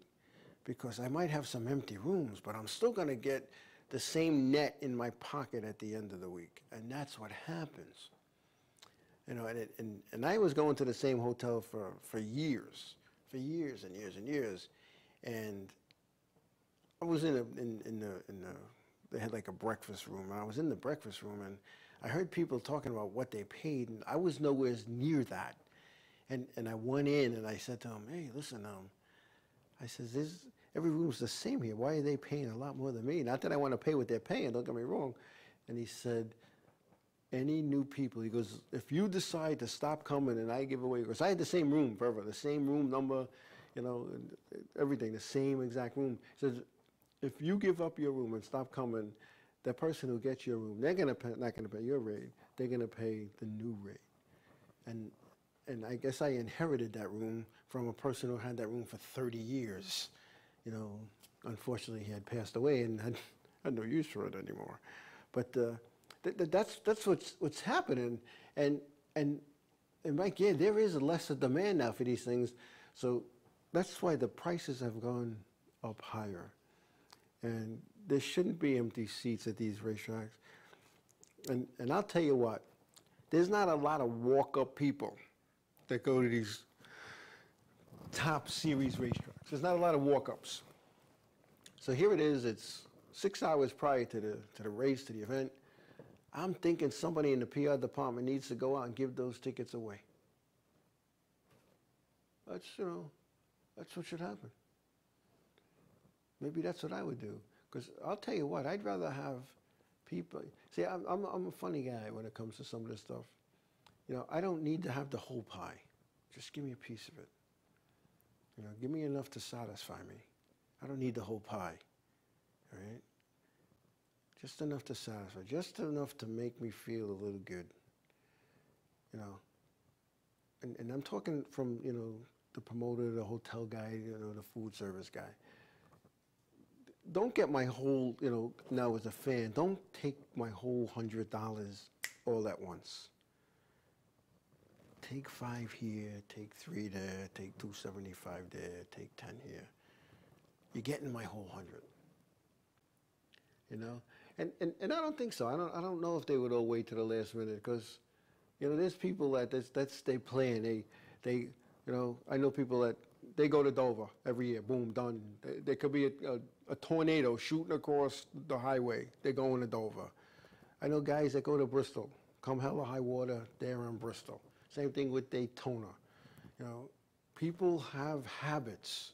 because I might have some empty rooms, but I'm still going to get the same net in my pocket at the end of the week. And that's what happens. You know, and I was going to the same hotel for years and years and years. And I was in the they had like a breakfast room, and I was in the breakfast room, and I heard people talking about what they paid, and I was nowhere near that. And I went in, and I said to him, hey, listen, I says, every room's the same here. Why are they paying a lot more than me? Not that I want to pay what they're paying, don't get me wrong. And he said, any new people, he goes, if you decide to stop coming and I give away, because I had the same room forever, the same room number, you know, everything, the same exact room. He says, if you give up your room and stop coming, the person who gets your room, they're not going to pay your rate. They're going to pay the new rate. And I guess I inherited that room from a person who had that room for 30 years. You know, unfortunately, he had passed away and had no use for it anymore. But that's what's happening. And Mike, yeah, there is a lesser demand now for these things. So that's why the prices have gone up higher. And there shouldn't be empty seats at these racetracks. And I'll tell you what, there's not a lot of walk-up people that go to these top series racetracks. There's not a lot of walk-ups. So here it is, it's 6 hours prior to the race, to the event. I'm thinking somebody in the PR department needs to go out and give those tickets away. That's, you know, that's what should happen. Maybe that's what I would do. Because I'll tell you what, I'd rather have people, see, I'm a funny guy when it comes to some of this stuff. You know, I don't need to have the whole pie. Just give me a piece of it. You know, give me enough to satisfy me. I don't need the whole pie, all right? Just enough to satisfy, just enough to make me feel a little good, you know? And I'm talking from, you know, the promoter, the hotel guy, you know, the food service guy. Don't get my whole, you know, now as a fan, don't take my whole $100 all at once. Take 5 here, take 3 there, take 275 there, take 10 here. You're getting my whole 100. You know? And I don't think so. I don't know if they would all wait to the last minute because, you know, there's people that's they plan. They you know, I know people that they go to Dover every year. Boom, done. There could be a tornado shooting across the highway. They're going to Dover. I know guys that go to Bristol. Come hell or high water, they're in Bristol. Same thing with Daytona. You know, people have habits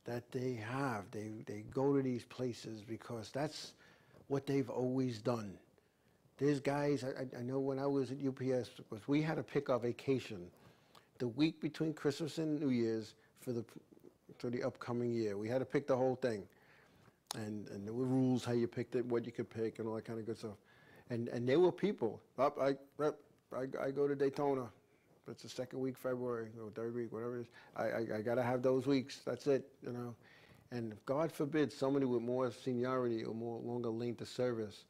that they have. They go to these places because that's what they've always done. There's guys, I know when I was at UPS, because we had to pick our vacation the week between Christmas and New Year's for the upcoming year. We had to pick the whole thing. And there were rules how you picked it, what you could pick, and all that kind of good stuff. And there were people, I go to Daytona. It's the second week, February, or third week, whatever it is. I got to have those weeks. That's it, you know. And if God forbid somebody with more seniority or more longer length of service,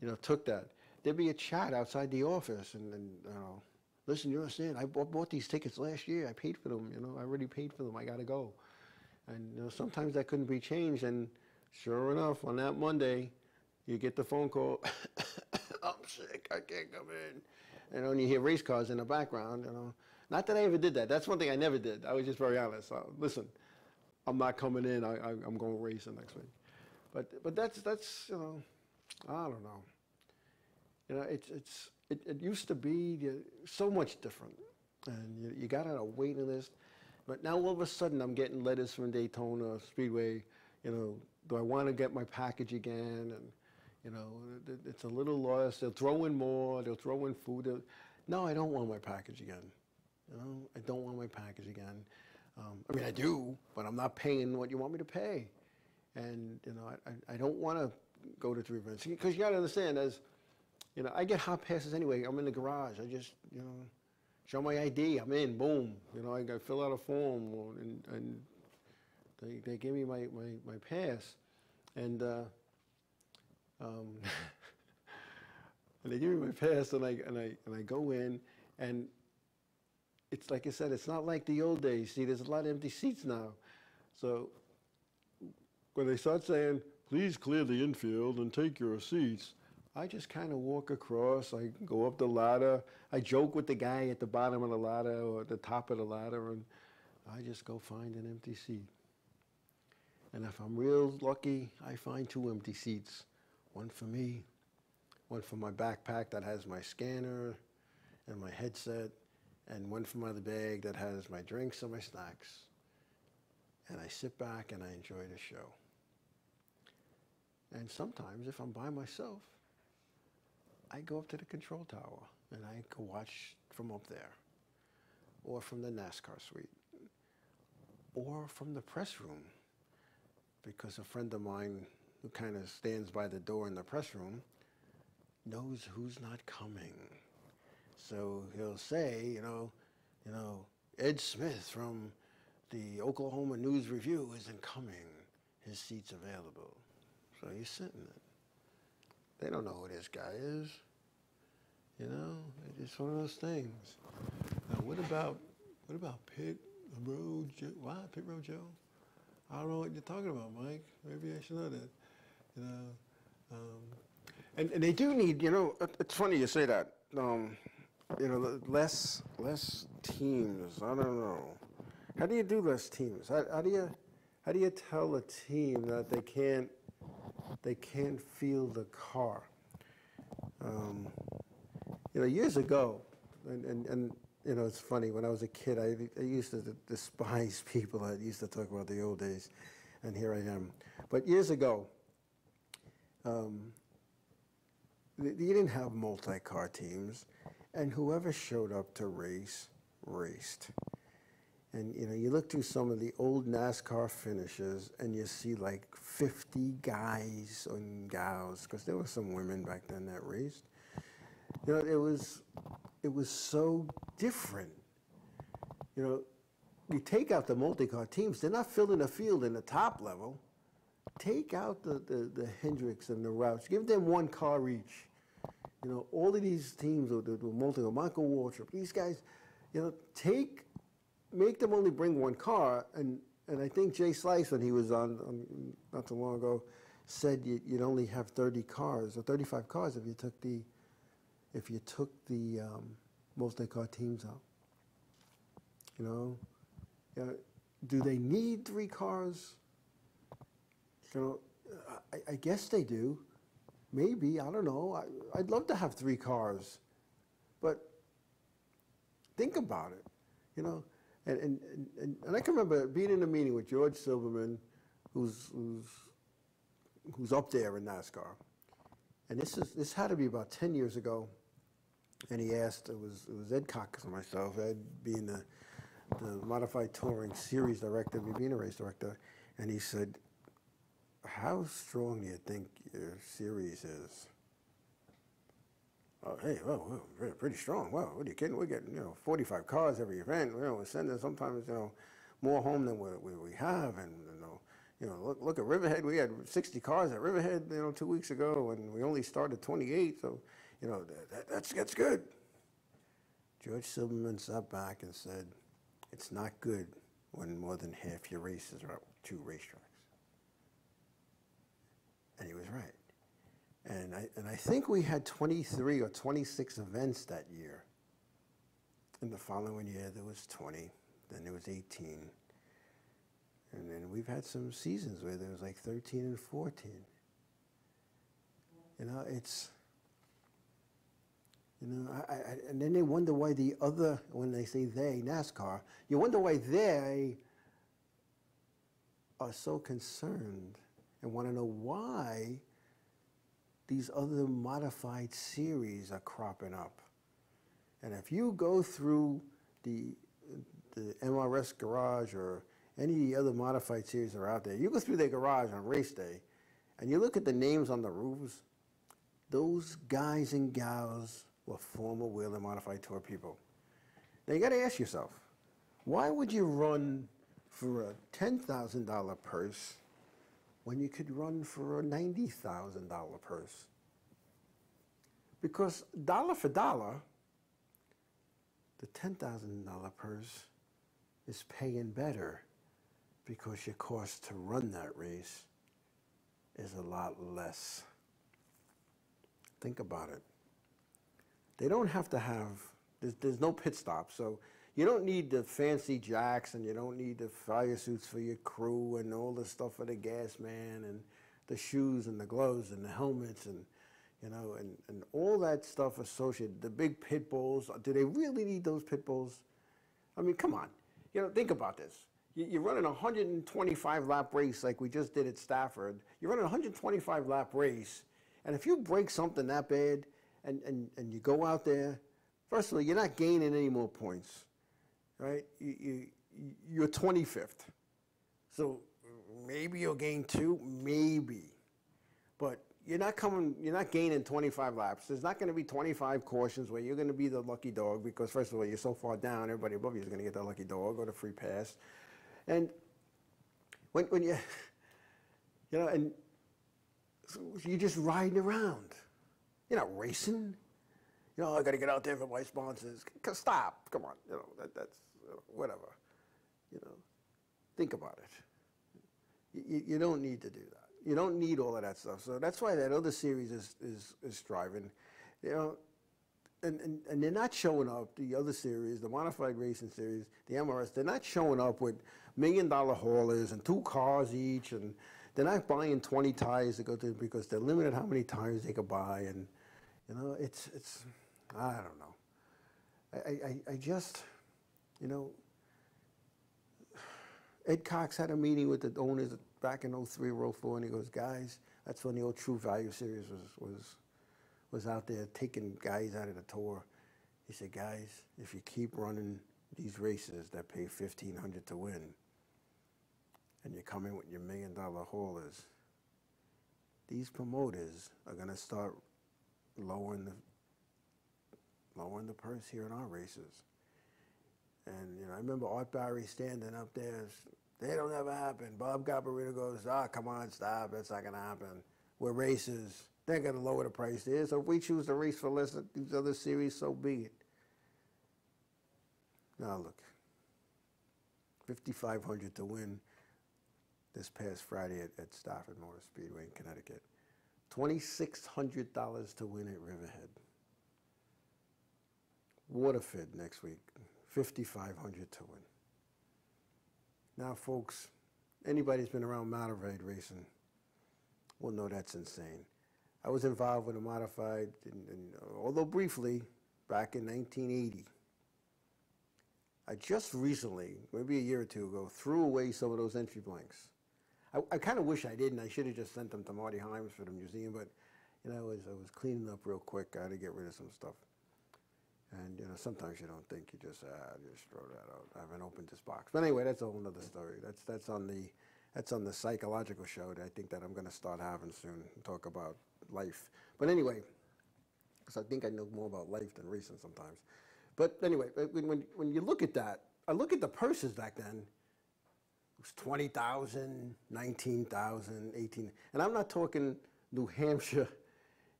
you know, took that, there'd be a chat outside the office. And you know, listen, you understand, I bought these tickets last year. I paid for them, you know. I already paid for them. I got to go. And you know, sometimes that couldn't be changed. And sure enough, on that Monday, you get the phone call, I'm sick, I can't come in. You know, and you hear race cars in the background, you know. Not that I ever did that. That's one thing I never did. I was just very honest. Listen, I'm not coming in. I'm going to race the next week. But that's you know, I don't know. You know, it used to be so much different, and you got on a waiting list. But now all of a sudden I'm getting letters from Daytona Speedway. You know, do I want to get my package again? And
You know, it's a little lost. They'll throw in more. They'll throw in food. No, I don't want my package again. You know, I don't want my package again. I mean, I do, but I'm not paying what you want me to pay. And, you know, I don't want to go to 3 events. Because you got to understand, as, you know, I get hot passes anyway. I'm in the garage. I just, you know, show my ID. I'm in. Boom. You know, I got to fill out a form. And they give me my pass. And and they give me my pass, and I go in, and it's like I said, it's not like the old days. See, there's a lot of empty seats now. So when they start saying, please clear the infield and take your seats, I just kind of walk across. I go up the ladder. I joke with the guy at the bottom of the ladder or at the top of the ladder, and I just go find an empty seat. And if I'm real lucky, I find 2 empty seats. One for me, one for my backpack that has my scanner and my headset, and one for my bag that has my drinks and my snacks. And I sit back and I enjoy the show. And sometimes, if I'm by myself, I go up to the control tower and I go watch from up there, or from the NASCAR suite, or from the press room, because a friend of mine who kind of stands by the door in the press room knows who's not coming. So he'll say, you know, Ed Smith from the Oklahoma News Review isn't coming. His seat's available. So you sit in it. They don't know who this guy is. You know, it's just one of those things. Now, what about Pit Road Joe? Why Pit Road Joe? I don't know what you're talking about, Mike. Maybe I should know that. You know, and they do need. You know, it's funny you say that. You know, less teams. I don't know. How do you do less teams? How do you tell a team that they can't feel the car? You know, years ago, and you know, it's funny, when I was a kid, I used to despise people that used to talk about the old days, and here I am. But years ago, you didn't have multi-car teams, and whoever showed up to race, raced. And, you know, you look through some of the old NASCAR finishes, and you see like 50 guys and gals, because there were some women back then that raced. You know, it was so different. You know, you take out the multi-car teams, they're not filling the field in the top level. Take out the Hendricks and the Roush. Give them 1 car each. You know, all of these teams, the multi-car, Michael Waltrip, these guys, you know, make them only bring 1 car. And I think Jay Slice, when he was on not too long ago, said you'd only have 30 cars or 35 cars if you took the multi-car teams out. You know, do they need 3 cars? You know, I guess they do. Maybe, I don't know. I'd love to have 3 cars, but think about it. You know, and I can remember being in a meeting with George Silverman, who's up there in NASCAR, and this had to be about 10 years ago. And he asked, it was Ed Cox and myself, Ed being the Modified Touring Series Director, me being a race director, and he said, how strong do you think your series is? Hey, well, we're pretty strong. Well, what are you kidding? We're getting, you know, 45 cars every event. You know, we're sending sometimes, you know, more home than we have. And, you know, look at Riverhead. We had 60 cars at Riverhead, you know, 2 weeks ago, and we only started 28. So, you know, that's good. George Silverman sat back and said, it's not good when more than half your races are at 2 racetracks. And he was right. And I think we had 23 or 26 events that year. And the following year there was 20, then there was 18. And then we've had some seasons where there was like 13 and 14. You know, it's, you know, and then they wonder why the other, when they say they, NASCAR, you wonder why they are so concerned and want to know why
these other modified series are cropping up. And if you go through the MRS garage or any other modified series that are out there, you go through their garage on race day, and you look at the names on the roofs, those guys and gals were former Whelen Modified Tour people. Now you got to ask yourself, why would you run for a $10,000 purse when you could run for a $90,000 purse? Because dollar for dollar, the $10,000 purse is paying better because your cost to run that race is a lot less. Think about it. They don't have to have, there's no pit stop, so you don't need the fancy jacks and you don't need the fire suits for your crew and all the stuff for the gas man and the shoes and the gloves and the helmets and, you know, and all that stuff associated, the big pit bulls. Do they really need those pit bulls? I mean, come on. You know, think about this. You're running a 125 lap race like we just did at Stafford. You're running a 125 lap race, and if you break something that bad and you go out there, first of all, you're not gaining any more points, right? You're 25th. So maybe you'll gain 2, maybe. But you're not gaining 25 laps. There's not going to be 25 cautions where you're going to be the lucky dog because, first of all, you're so far down, everybody above you is going to get that lucky dog or the free pass. And when you know, and so you're just riding around. You're not racing. You know, I got to get out there for my sponsors. Stop. Come on. You know, that's whatever. You know, think about it. You don't need to do that. You don't need all of that stuff. So that's why that other series is striving. You know, and they're not showing up, the other series, the modified racing series, the MRS, they're not showing up with $1 million haulers and 2 cars each, and they're not buying 20 tires to go through because they're limited how many tires they could buy, and you know, it's I don't know. I just, you know, Ed Cox had a meeting with the owners back in 03 or 04, and he goes, guys, that's when the old True Value series was out there taking guys out of the tour. He said, guys, if you keep running these races that pay $1,500 to win, and you come in with your $1 million haulers, these promoters are going to start lowering the purse here in our races. And you know, I remember Art Barry standing up there. They don't ever happen. Bob Gabarito goes, come on, stop. That's not going to happen. We're racers. They're going to lower the price there. So if we choose to race for less of these other series, so be it. Now look, $5,500 to win this past Friday at Stafford Motor Speedway in Connecticut. $2,600 to win at Riverhead. Waterford next week, $5,500 to win. Now, folks, anybody who's been around modified racing will know that's insane. I was involved with a modified, although briefly, back in 1980. I just recently, maybe a year or two ago, threw away some of those entry blanks. I kind of wish I didn't. I should have just sent them to Marty Hymes for the museum, but you know, I was cleaning up real quick. I had to get rid of some stuff. And you know, sometimes you don't think, you just throw that out. I haven't opened this box. But anyway, that's a whole other story. That's on the psychological show that I think that I'm going to start having soon, talk about life. But anyway, because I think I know more about life than racing sometimes. But anyway, when you look at that, I look at the purses back then. It was 20,000, 19,000, 18, and I'm not talking New Hampshire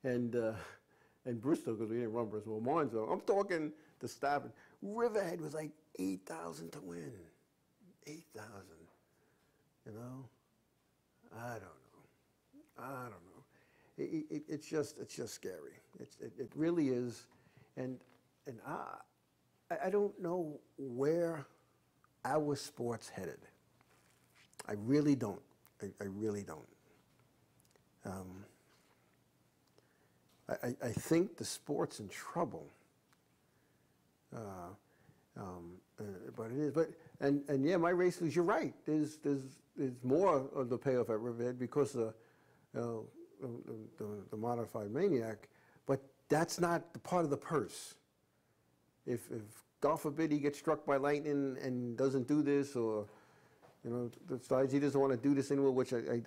and Bristol, because we didn't run Bristol, Martinsville. I'm talking the Stafford. Riverhead was like 8,000 to win. 8,000. You know, I don't know. It's just scary. It really is, and I don't know where our sport's headed. I really don't. I really don't. I think the sport's in trouble. But it is. And yeah, my races, you're right. There's more of the payoff at Riverhead because the modified Maniac, but that's not the part of the purse. If God forbid he gets struck by lightning and doesn't do this, or decides he doesn't want to do this anymore, which I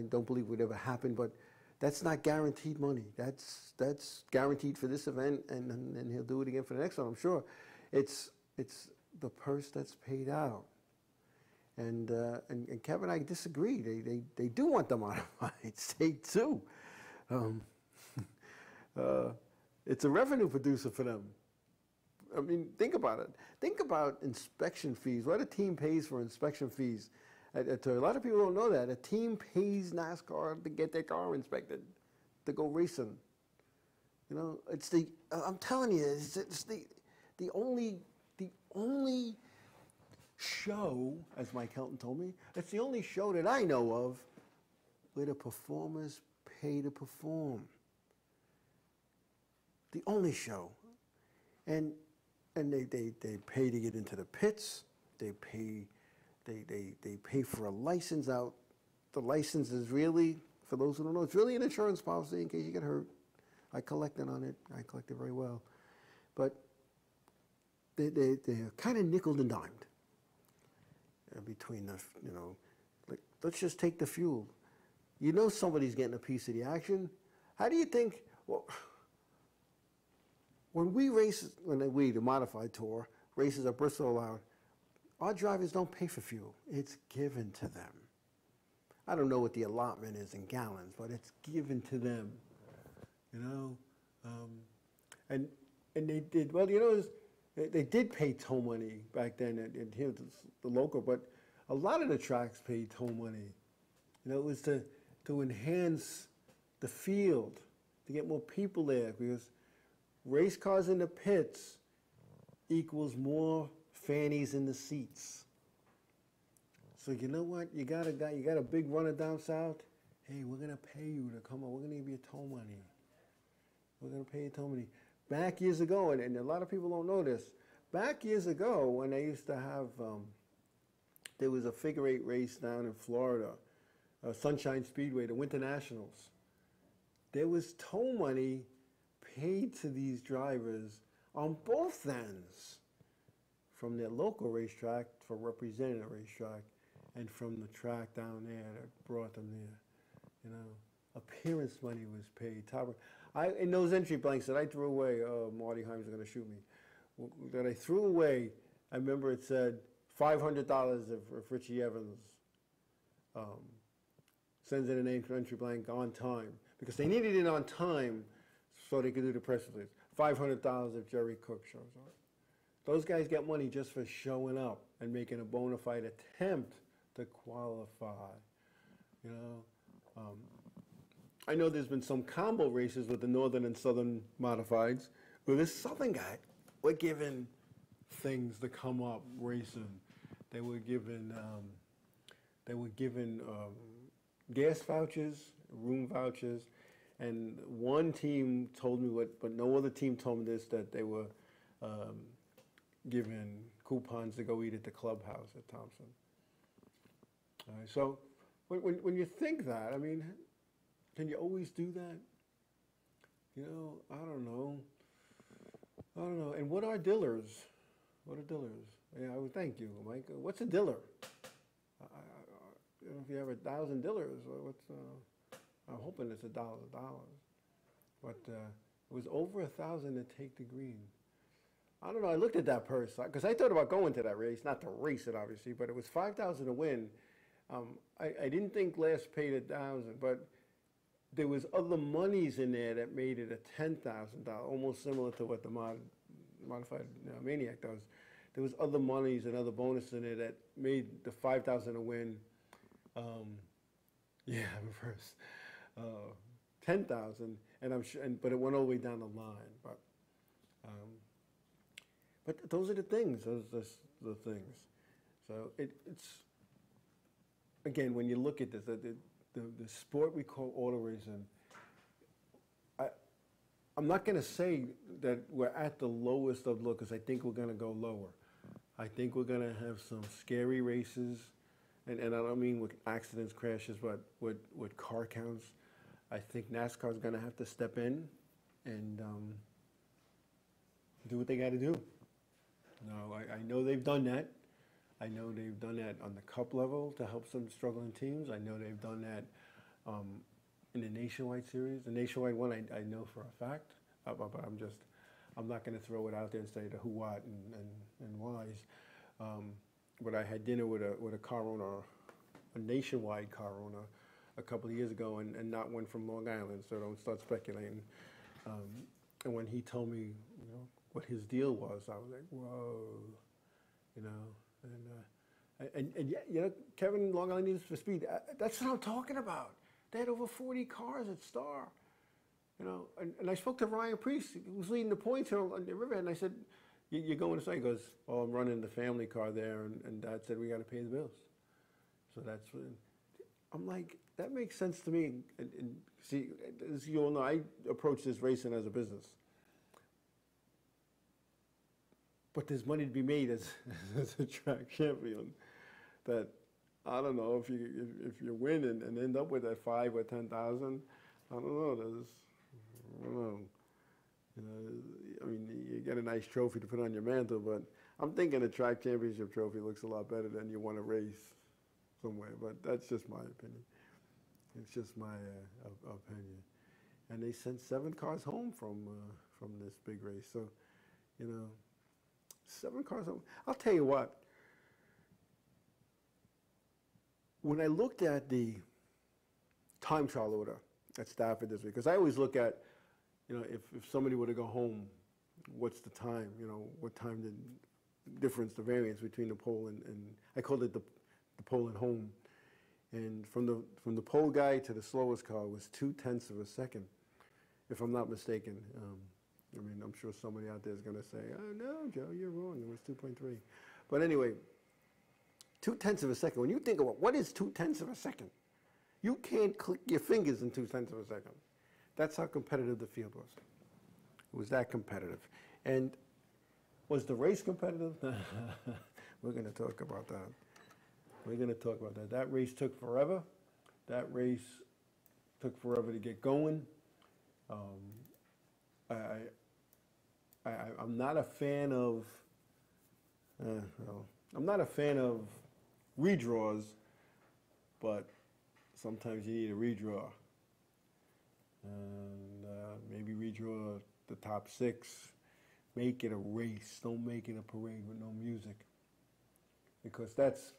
don't believe would ever happen, but that's not guaranteed money. That's guaranteed for this event, and he'll do it again for the next one, I'm sure. It's the purse that's paid out. And Kevin and I disagree. They do want the modifieds. They do. It's a revenue producer for them. I mean, think about it. Think about inspection fees. What a team pays for inspection fees. A lot of people don't know that. A team pays NASCAR to get their car inspected, to go racing. It's I'm telling you, it's the only show, as Mike Helton told me, it's the only show that I know of where the performers pay to perform. The only show. And they pay to get into the pits. They pay for a license out. The license is really, for those who don't know, it's really an insurance policy in case you get hurt. I collected on it. I collected very well. But they're kind of nickel and dimed between the, like, let's just take the fuel. Somebody's getting a piece of the action. How do you think, when we race, the modified tour, races at Bristol allowed, our drivers don't pay for fuel. It's given to them. I don't know what the allotment is in gallons, but it's given to them, and they did, they did pay tow money back then and here the local, but a lot of the tracks paid tow money. It was to enhance the field, to get more people there, because race cars in the pits equals more fannies in the seats. So you know what? You got a big runner down south. Hey, we're gonna pay you to come on. We're gonna give you tow money. We're gonna pay you tow money. Back years ago, and a lot of people don't know this. Back years ago, when they used to have, there was a figure eight race down in Florida, Sunshine Speedway, the Winter Nationals. There was tow money paid to these drivers on both ends, from their local racetrack for representing a racetrack, and from the track down there that brought them there. Appearance money was paid. In those entry blanks that I threw away, Marty Himes is going to shoot me, that I threw away, I remember it said $500 if Richie Evans sends in an entry blank on time, because they needed it on time so they could do the press release. $500 if Jerry Cook shows up. Those guys get money just for showing up and making a bona fide attempt to qualify. I know there's been some combo races with the Northern and Southern modifieds, where this Southern guy were given things to come up racing. They were given gas vouchers, room vouchers, and one team told me but no other team told me this, that they were given coupons to go eat at the clubhouse at Thompson. So when you think that, I mean, can you always do that? I don't know. And what are dillers? What are dillers? Yeah, I would thank you, Mike. What's a diller? If you have 1,000 dillers, I'm hoping it's $1. But it was over 1,000 to take the green. I don't know. I looked at that purse because I thought about going to that race, not to race it obviously, but it was 5,000 to win. I didn't think last paid 1,000, but there was other monies in there that made it a $10,000, almost similar to what the modified Maniac does. There was other monies and other bonuses in there that made the 5,000 to win. Reverse. 10,000, and I'm sure, but it went all the way down the line. But those are the things. Those are the things. So it's again, when you look at this, the sport we call auto racing. I'm not going to say that we're at the lowest of low, because I think we're going to go lower. I think we're going to have some scary races, and I don't mean with accidents, crashes, but with car counts.
I think NASCAR is going to have to step in and do what they got to do. No, I know they've done that. I know they've done that on the Cup level to help some struggling teams. I know they've done that in the Nationwide Series. The Nationwide one, I know for a fact, but I'm not going to throw it out there and say the who, what, and whys. But I had dinner with a car owner, a nationwide car owner, a couple of years ago, and not one from Long Island, so don't start speculating. And when he told me, what his deal was, I was like, whoa, and Kevin, Long Island Needs for Speed, that's what I'm talking about. They had over 40 cars at Star, and I spoke to Ryan Priest, who was leading the points here on the Riverhead, and I said, you're going to say, he goes, oh, I'm running the family car there, and Dad said, we got to pay the bills. So that's what, I'm like, that makes sense to me. And see, as you all know, I approach this racing as a business. But there's money to be made as a track champion. That I don't know if you win and end up with that 5 or 10,000. I don't know. I don't know. I mean, you get a nice trophy to put on your mantle, but I'm thinking a track championship trophy looks a lot better than you want to race somewhere. But that's just my opinion. It's just my opinion. And they sent 7 cars home from this big race. So, 7 cars home. I'll tell you what. When I looked at the time trial order at Stafford this week, because I always look at, if somebody were to go home, what's the time? What time the difference, the variance between the pole and I called it the pole and home. And from the pole guy to the slowest car was 0.2 of a second, if I'm not mistaken. I mean, I'm sure somebody out there is going to say, oh, no, Joe, you're wrong. It was 2.3. But anyway, 0.2 of a second. When you think about what is 0.2 of a second, you can't click your fingers in 0.2 of a second. That's how competitive the field was. It was that competitive. And was the race competitive? We're going to talk about that. We're going to talk about that. That race took forever. That race took forever to get going. I'm not a fan of. I'm not a fan of redraws, but sometimes you need a redraw. And maybe redraw the top 6. Make it a race. Don't make it a parade with no music. Because that's,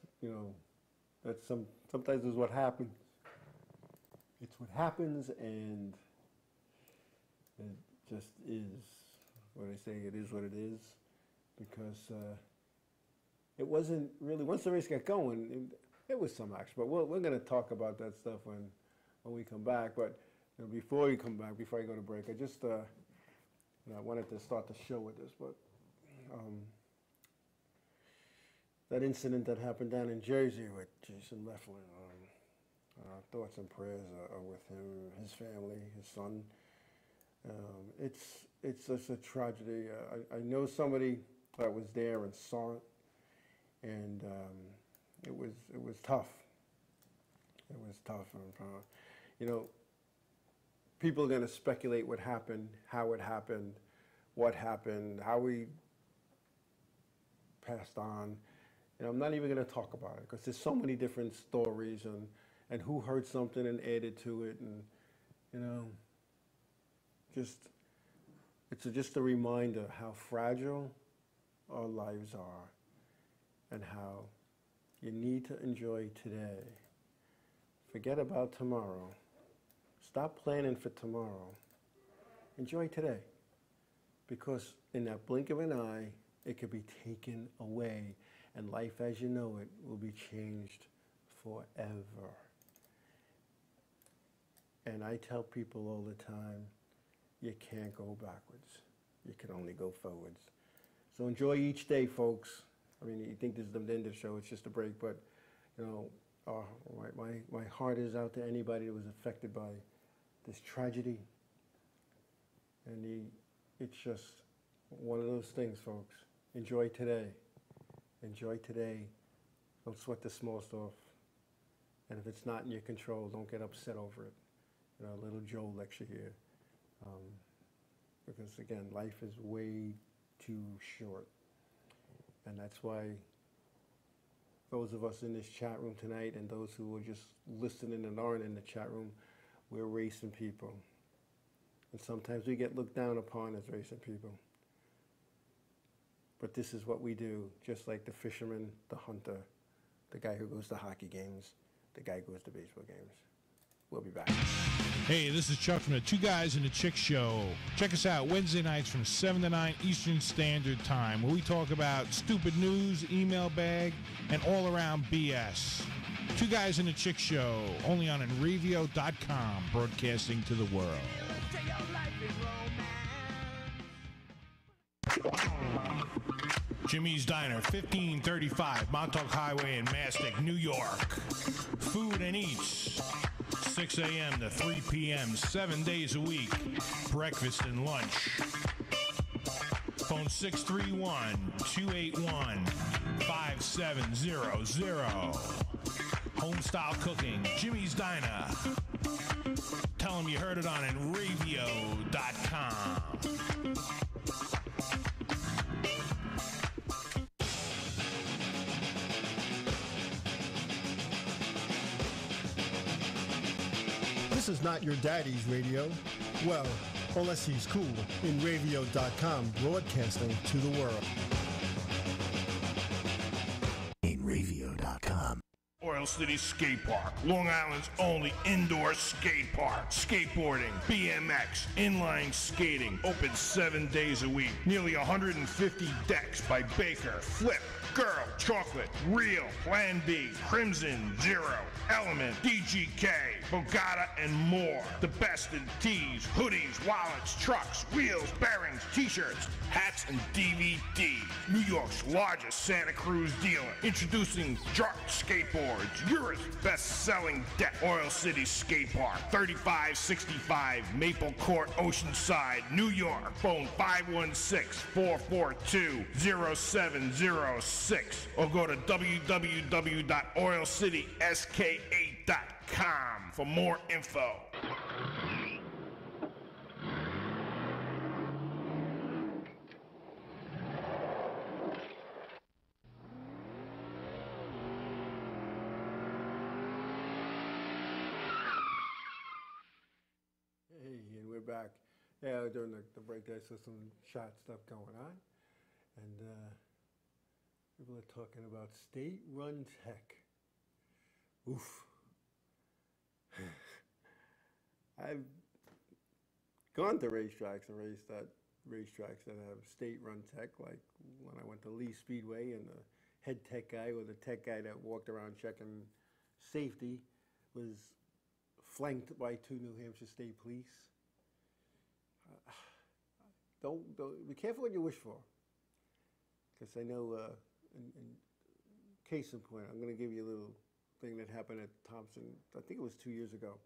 that's sometimes is what happens. It's what happens, and it just is what I say. It is what it is, because it wasn't really, once the race got going, it was some action. But we're going to talk about that stuff when we come back. But before we come back, before I go to break, I just I wanted to start the show with this, but. That incident that happened down in Jersey with Jason Leffler, thoughts and prayers are with him, his family, his son. It's just a tragedy. I know somebody that was there and saw it, and it was tough. It was tough. People are going to speculate what happened, how it happened, what happened, how we passed on. I'm not even going to talk about it because there's so many different stories and who heard something and added to it, and it's just a reminder how fragile our lives are and how you need to enjoy today. Forget about tomorrow. Stop planning for tomorrow. Enjoy today, because in that blink of an eye, it could be taken away. And life as you know it will be changed forever. And I tell people all the time, you can't go backwards. You can only go forwards. So enjoy each day, folks. I mean, you think this is the end of the show, it's just a break, but, my heart is out to anybody that was affected by this tragedy. And it's just one of those things, folks. Enjoy today. Enjoy today. Don't sweat the small stuff. And if it's not in your control, don't get upset over it. little Joe lecture here. Because again, life is way too short. And that's why those of us in this chat room tonight and those who are just listening and aren't in the chat room, we're racing people. And sometimes we get looked down upon as racing people. But this is what we do, just like the fisherman, the hunter, the guy who goes to hockey games, the guy who goes to baseball games. We'll be back.
Hey, this is Chuck from the Two Guys and a Chick Show. Check us out Wednesday nights from 7 to 9 Eastern Standard Time, where we talk about stupid news, email bag, and all-around BS. Two Guys and a Chick Show, only on Enravio.com, broadcasting to the world. Jimmy's Diner, 1535 Montauk Highway in Mastic, New York. Food and eats, 6 a.m. to 3 p.m., 7 days a week. Breakfast and lunch. Phone 631-281-5700. Homestyle cooking, Jimmy's Diner. Tell them you heard it on Enravio.com.
This is not your daddy's radio. Well, unless he's cool. Enravio.com, broadcasting to the world.
Enravio.com.
Oil City Skate Park, Long Island's only indoor skate park. Skateboarding, BMX, inline skating, open 7 days a week. Nearly 150 decks by Baker, Flip, Girl, Chocolate, Real, Plan B, Crimson, Zero, Element, DGK, Bogata, and more. The best in tees, hoodies, wallets, trucks, wheels, bearings, t-shirts, hats, and DVD. New York's largest Santa Cruz dealer. Introducing Jart Skateboards, Europe's best-selling deck. Oil City Skate Park, 3565 Maple Court, Oceanside, New York. Phone 516-442-0706 or go to www.oilcitysk8.com for more info.
Back. Yeah, during the break there, so some shot stuff going on. And people are talking about state-run tech. Oof. I've gone to racetracks and raced at racetracks that have state-run tech, like when I went to Lee Speedway and the head tech guy or the tech guy that walked around checking safety was flanked by 2 New Hampshire State Police. Don't be careful what you wish for, because I know, in case in point, I'm going to give you a little thing that happened at Thompson. I think it was 2 years ago.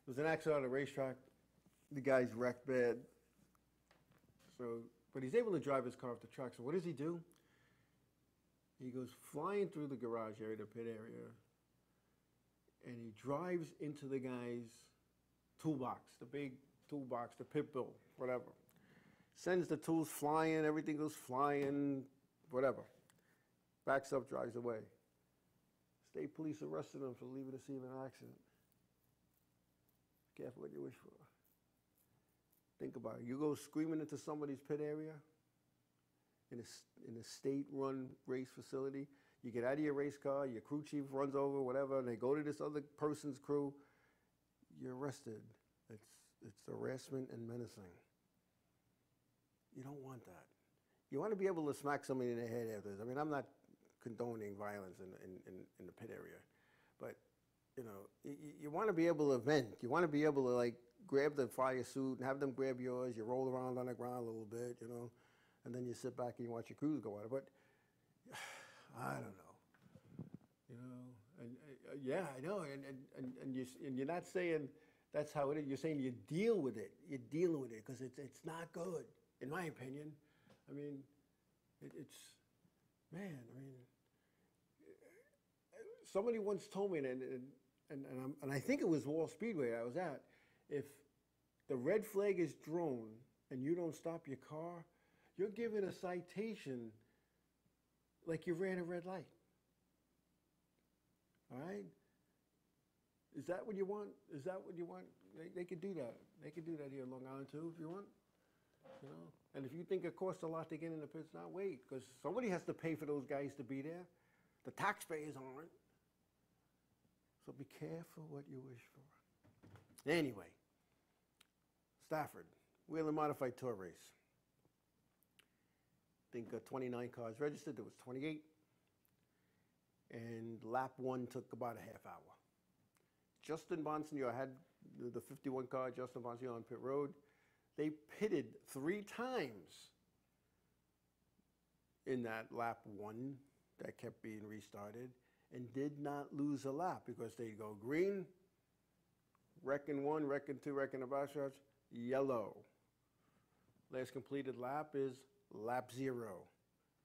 It was an accident on a racetrack. The guy's wrecked bad. But he's able to drive his car off the track. So what does he do? He goes flying through the garage area, the pit area, and he drives into the guy's toolbox, the big toolbox, the pit bull, whatever. Sends the tools flying, everything goes flying, whatever. Backs up, drives away. State police arrested him for leaving the scene of an accident. Careful what you wish for. Think about it. You go screaming into somebody's pit area in a state-run race facility. You get out of your race car, your crew chief runs over, whatever, and they go to this other person's crew. You're arrested. It's harassment and menacing. You don't want that. You want to be able to smack somebody in the head after this. I mean, I'm not condoning violence in the pit area, but you want to be able to vent. You want to be able to like grab the fire suit and have them grab yours. You roll around on the ground a little bit, and then you sit back and you watch your crews go at it. But I don't know, yeah, I know, and you're not saying that's how it is. You're saying you deal with it. You're dealing with it because it's not good, in my opinion. I mean, somebody once told me, and I think it was Wall Speedway I was at, if the red flag is drawn and you don't stop your car, you're given a citation like you ran a red light. All right? Is that what you want? Is that what you want? They could do that. They could do that here in Long Island too if you want. You know? And if you think it costs a lot to get in the pits, now wait, because somebody has to pay for those guys to be there. The taxpayers aren't. So be careful what you wish for. Anyway, Stafford, Whelen Modified Tour Race. I think 29 cars registered. There was 28. And lap one took about a half hour. Justin Bonsignor had the 51 car, Justin Bonsignor on pit road. They pitted 3 times in that lap one that kept being restarted and did not lose a lap because they'd go green, reckon 1, reckon 2, reckon the box shots, yellow. Last completed lap is lap 0.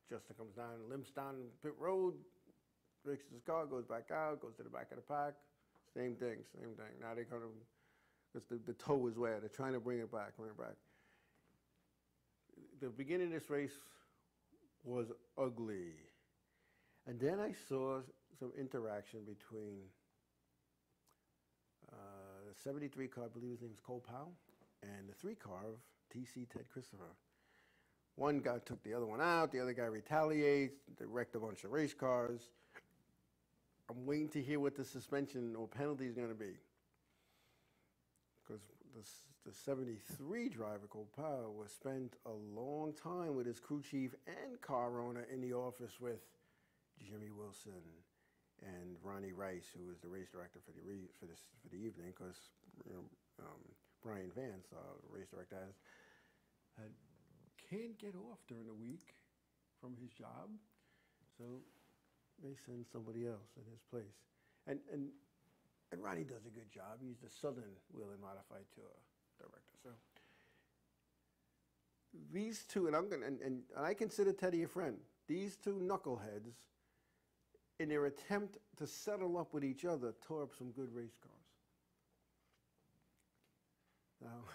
Justin comes down, limps down pit road, fixes his car, goes back out, goes to the back of the pack. Same thing, same thing. Now they're going to, because the toe is where they're trying to bring it back, The beginning of this race was ugly. And then I saw some interaction between the 73 car, I believe his name is Cole Powell, and the 3 car of TC Ted Christopher. One guy took the other one out, the other guy retaliates, they wrecked a bunch of race cars. I'm waiting to hear what the suspension or penalty is going to be. Because the 73 driver, Cole Powell, was spent a long time with his crew chief and car owner in the office with Jimmy Wilson and Ronnie Rice, who was the race director for the evening, because Brian Vance, race director, can't get off during the week from his job, so they send somebody else in his place. And Ronnie does a good job. He's the Southern Whelen Modified Tour director. So these two, and I consider Teddy a friend. These 2 knuckleheads, in their attempt to settle up with each other, tore up some good race cars. Now,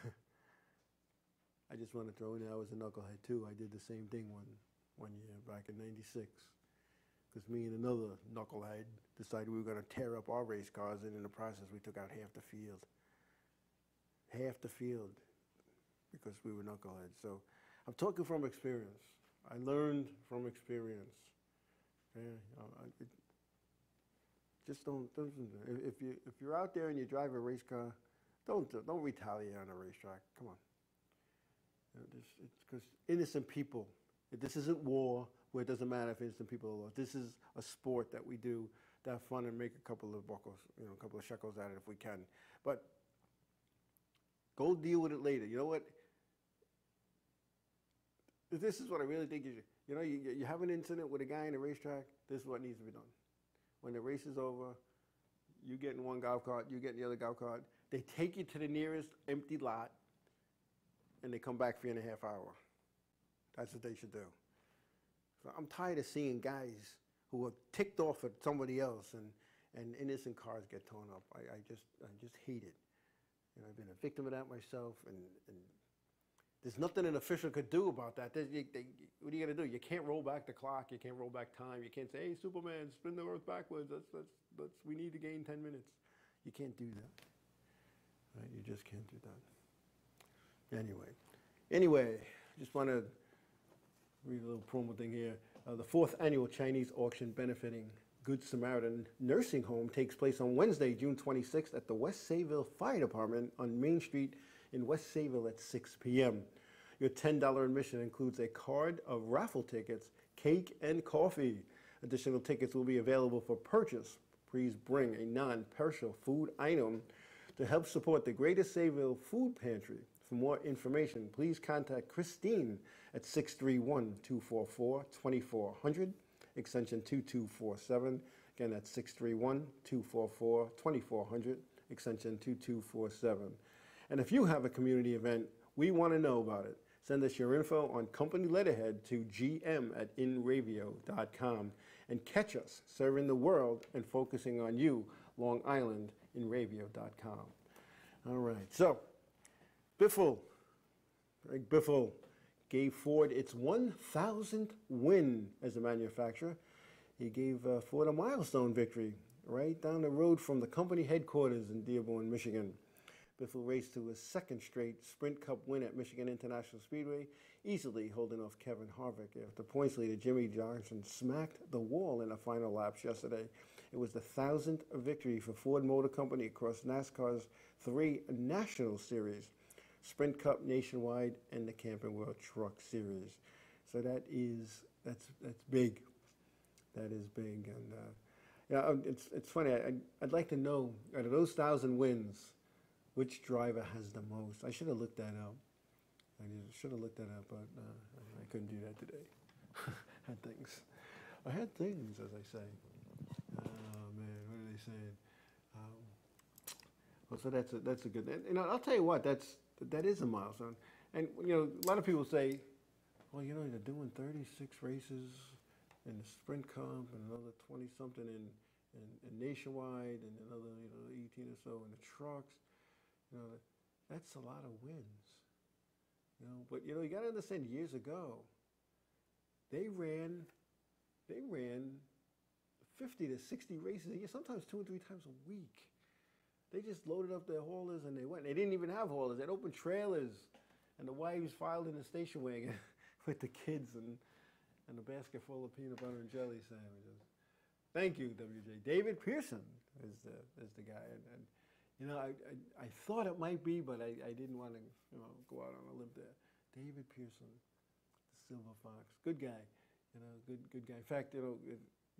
I just want to throw in there, I was a knucklehead too. I did the same thing one year back in '96. Because me and another knucklehead decided we were going to tear up our race cars, and in the process we took out half the field. Half the field, because we were knuckleheads. So I'm talking from experience. I learned from experience. Yeah, just don't. If you're out there and you drive a race car, don't retaliate on a racetrack. Come on. It's because innocent people. This isn't war where it doesn't matter if innocent people are lost. This is a sport that we do to have fun and make a couple of buckles, a couple of shekels out of it if we can. But go deal with it later. You know what? This is what I really think you should. You have an incident with a guy in a racetrack, this is what needs to be done. When the race is over, you get in one golf cart, you get in the other golf cart. They take you to the nearest empty lot, and they come back 3.5 hours. That's what they should do. So I'm tired of seeing guys who are ticked off at somebody else and innocent cars get torn up. I just hate it. I've been a victim of that myself, and there's nothing an official could do about that. What are you going to do? You can't roll back the clock. You can't roll back time. You can't say, hey, Superman, spin the earth backwards. We need to gain 10 minutes. You can't do that. Right? You just can't do that. Anyway, just want to read a little promo thing here. The 4th annual Chinese auction benefiting Good Samaritan Nursing Home takes place on Wednesday, June 26th at the West Sayville Fire Department on Main Street in West Sayville at 6 p.m. Your $10 admission includes a card of raffle tickets, cake, and coffee. Additional tickets will be available for purchase. Please bring a non-perishable food item to help support the Greater Sayville Food Pantry. For more information, please contact Christine at 631-244-2400, extension 2247. Again, that's 631-244-2400, extension 2247. And if you have a community event, we want to know about it. Send us your info on company letterhead to gm@inravio.com and catch us serving the world and focusing on you, Long Island, inravio.com. All right. So, Biffle, Greg Biffle, gave Ford its 1,000th win as a manufacturer. He gave Ford a milestone victory right down the road from the company headquarters in Dearborn, Michigan. Biffle raced to his second straight Sprint Cup win at Michigan International Speedway, easily holding off Kevin Harvick after points leader Jimmy Johnson smacked the wall in the final laps yesterday. It was the 1,000th victory for Ford Motor Company across NASCAR's 3 National Series, Sprint Cup Nationwide, and the Camping World Truck Series. So that's big. That is big. And yeah, it's funny. I'd like to know, out of those 1,000 wins, which driver has the most? I should have looked that up. I should have looked that up, but I couldn't do that today. I had things, as I say. Oh man, what are they saying? Well, so that's a good. You know, I'll tell you what. That is a milestone. And you know, a lot of people say, well, you know, they're doing 36 races in the Sprint Cup and another 20 something in Nationwide and another 18 or so in the trucks. You know, that's a lot of wins. You know, but you know, you got to understand. Years ago, they ran 50 to 60 races a year, sometimes 2 or 3 times a week. They just loaded up their haulers and they went. They didn't even have haulers. They had open trailers, and the wives filed in the station wagon with the kids and a basket full of peanut butter and jelly sandwiches. Thank you, WJ. David Pearson is the guy, and you know, I thought it might be, but I didn't want to, you know, go out on a limb there. David Pearson, the Silver Fox, good guy, you know, good guy. In fact, you know,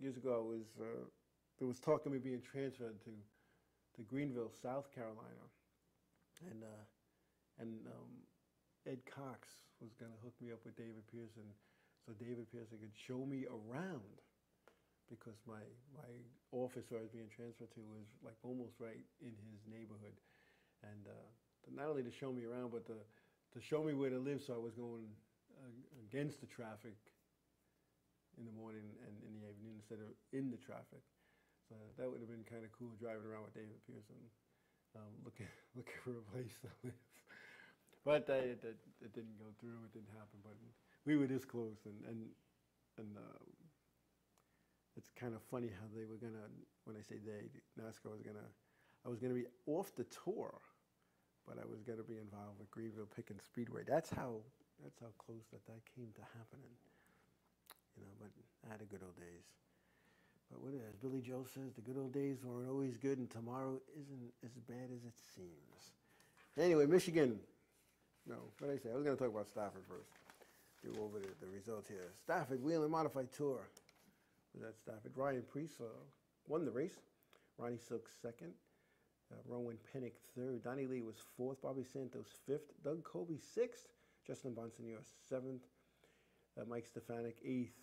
years ago there was talk of me being transferred to Greenville, South Carolina, and Ed Cox was going to hook me up with David Pearson, so David Pearson could show me around, because my office where I was being transferred to was like almost right in his neighborhood, and not only to show me around, but to show me where to live, so I was going against the traffic in the morning and in the evening instead of in the traffic. So that would have been kind of cool, driving around with David Pearson, looking for a place to live. But it didn't go through. It didn't happen. But we were this close, and it's kind of funny how they were gonna. When I say they, NASCAR was gonna. I was gonna be off the tour, but I was gonna be involved with Greenville Pickens Speedway. That's how close that came to happening. You know, but I had the good old days. But what as Billy Joe says, the good old days weren't always good, and tomorrow isn't as bad as it seems. Anyway, Michigan. No, what did I say? I was going to talk about Stafford first. Do over the results here. Stafford Whelen Modified Tour. Was that Stafford? Ryan Preece won the race. Ronnie Silk second. Rowan Pennick third. Donnie Lee was fourth. Bobby Santos fifth. Doug Colby sixth. Justin Bonsignor seventh. Mike Stefanik eighth.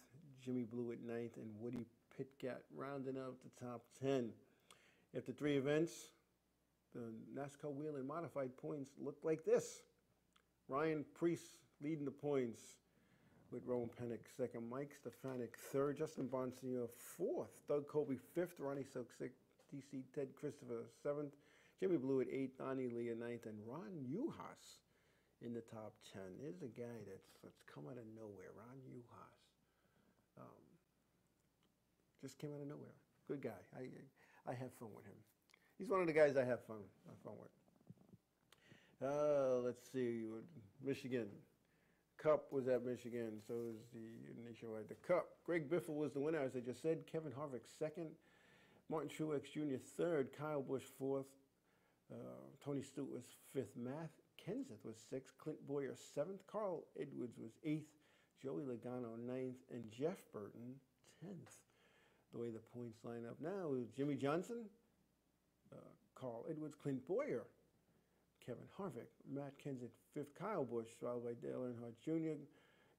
Jimmy Blewett ninth. And Woody Pitkat rounding out the top 10. After 3 events, the NASCAR Whelen Modified points looked like this. Ryan Preece leading the points with Rowan Pennick second. Mike Stefanik third. Justin Bonsignor fourth. Doug Colby fifth. Ronnie Silk sixth. DC Ted Christopher seventh. Jimmy Blewett eighth. Donnie Lee ninth. And Ron Uhas in the top 10. Here's a guy that's come out of nowhere. Ron Uhas. Just came out of nowhere. Good guy. I have fun with him. He's one of the guys I have fun with. Let's see. Michigan. Cup was at Michigan. So is the Nationwide. The Cup. Greg Biffle was the winner, as I just said. Kevin Harvick second. Martin Truex Jr. third. Kyle Busch fourth. Tony Stewart was fifth. Matt Kenseth was sixth. Clint Boyer seventh. Carl Edwards was eighth. Joey Logano ninth. And Jeff Burton 10th. The way the points line up now is Jimmy Johnson, Carl Edwards, Clint Boyer, Kevin Harvick, Matt Kenseth 5th, Kyle Busch, followed by Dale Earnhardt Jr.,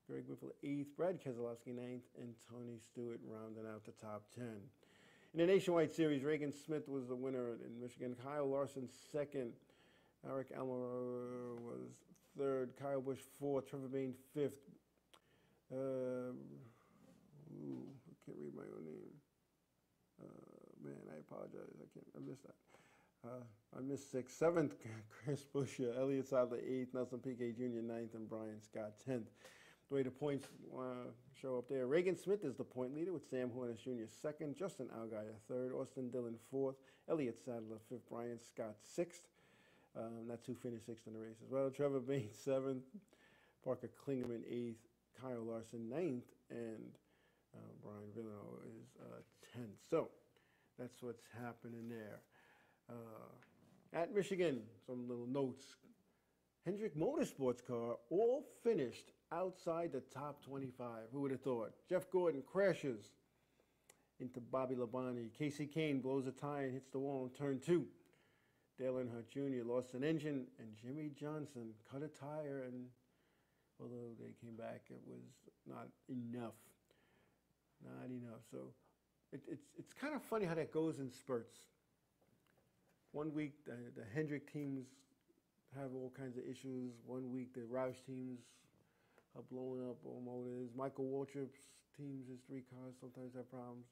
Greg Biffle 8th, Brad Keselowski 9th, and Tony Stewart rounding out the top 10. In the Nationwide Series, Reagan Smith was the winner in Michigan, Kyle Larson 2nd, Eric Almirola was 3rd, Kyle Busch 4th, Trevor Bayne 5th. I can't read my own name. Man, I apologize. I missed that. I missed 6th. 7th, Chris Buescher, Elliott Sadler 8th, Nelson Piquet Jr. 9th, and Brian Scott 10th. The way the points show up there, Reagan Smith is the point leader with Sam Hornish Jr. 2nd, Justin Allgaier 3rd, Austin Dillon 4th, Elliott Sadler 5th, Brian Scott 6th. That's who finished 6th in the race as well. Trevor Bates 7th, Parker Klingerman 8th, Kyle Larson 9th, and Brian Villeneuve is 10th. So that's what's happening there. At Michigan, some little notes. Hendrick Motorsports car all finished outside the top 25. Who would have thought? Jeff Gordon crashes into Bobby Labonte. Casey Kane blows a tire and hits the wall in turn 2. Dale Earnhardt Jr. lost an engine, and Jimmy Johnson cut a tire, and although they came back, it was not enough. Not enough. So it's kind of funny how that goes in spurts. One week, the Hendrick teams have all kinds of issues. One week, the Roush teams are blowing up all motors. Michael Waltrip's teams, his 3 cars, sometimes have problems.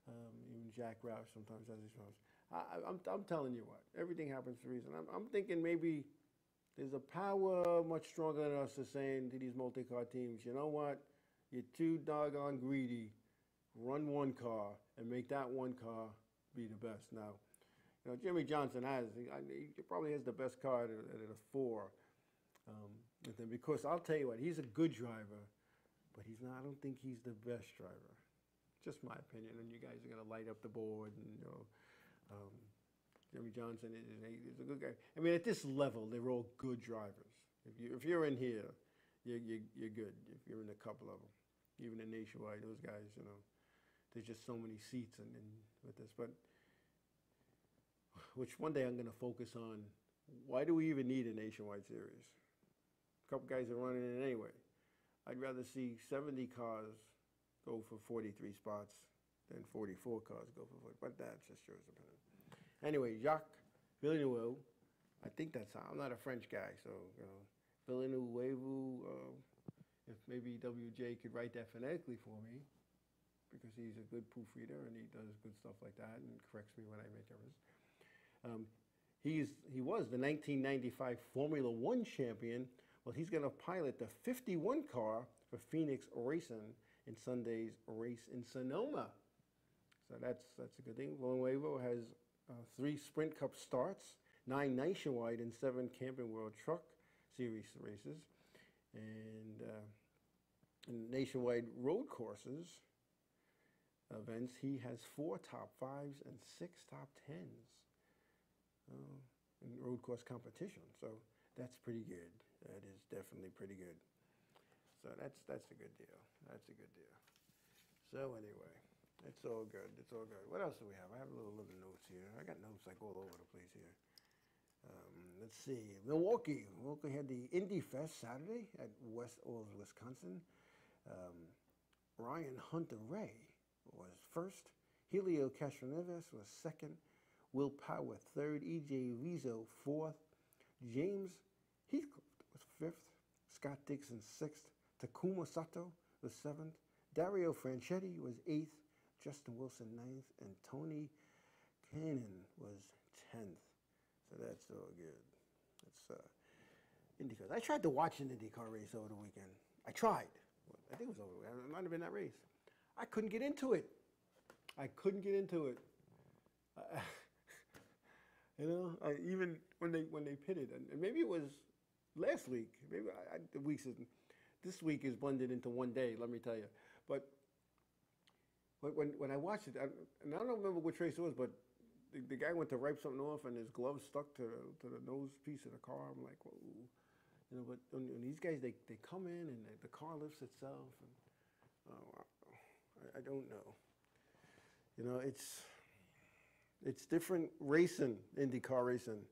Even Jack Roush sometimes has his problems. I'm telling you what, everything happens for a reason. I'm thinking maybe there's a power much stronger than us that's saying to these multi-car teams, you know what, you're too doggone greedy. Run one car and make that one car be the best. Now, you know, Jimmy Johnson he probably has the best car at a 4. And then because I'll tell you what, he's a good driver, but he's not. I don't think he's the best driver. Just my opinion. And you guys are gonna light up the board. And you know, Jimmy Johnson is a good guy. I mean, at this level, they're all good drivers. If you're in here, you're good. If you're in a couple of them, even in Nationwide, those guys, you know. There's just so many seats and with this, but which one day I'm going to focus on. Why do we even need a Nationwide series? A couple guys are running it anyway. I'd rather see 70 cars go for 43 spots than 44 cars go for 40. But that's just your opinion. Anyway, Jacques Villeneuve, I think that's how. I'm not a French guy, so you know, Villeneuve. If maybe WJ could write that phonetically for me, because he's a good proofreader and he does good stuff like that and corrects me when I make errors. He was the 1995 Formula One champion. Well, he's going to pilot the 51 car for Phoenix Racing in Sunday's race in Sonoma. So that's a good thing. Villeneuve has 3 Sprint Cup starts, 9 Nationwide, and 7 Camping World Truck Series races. And in Nationwide road courses events, he has 4 top 5s and 6 top 10s in road course competition. So that's pretty good. That is definitely pretty good. So that's a good deal. That's a good deal. So anyway, it's all good. It's all good. What else do we have? I have a little notes here. I got notes like all over the place here. Let's see. Milwaukee had the Indy Fest Saturday at West Alls, Wisconsin. Ryan Hunter-Reay was first. Helio Castroneves was second. Will Power third. E.J. Rizzo fourth. James Heathcliff was fifth. Scott Dixon sixth. Takuma Sato was seventh. Dario Franchetti was eighth. Justin Wilson ninth. And Tony Kanaan was 10th. So that's all good. That's IndyCar. I tried to watch an IndyCar race over the weekend. I tried. I think it was over. It might have been that race. I couldn't get into it. You know, even when they pitted, and maybe it was last week. Maybe this week is blended into one day. Let me tell you. But when I watched it, and I don't remember which race it was, but the guy went to wipe something off, and his glove stuck to the nose piece of the car. I'm like, whoa. You know, but when these guys, they come in, and the car lifts itself. And, I don't know. You know, it's different racing, IndyCar racing.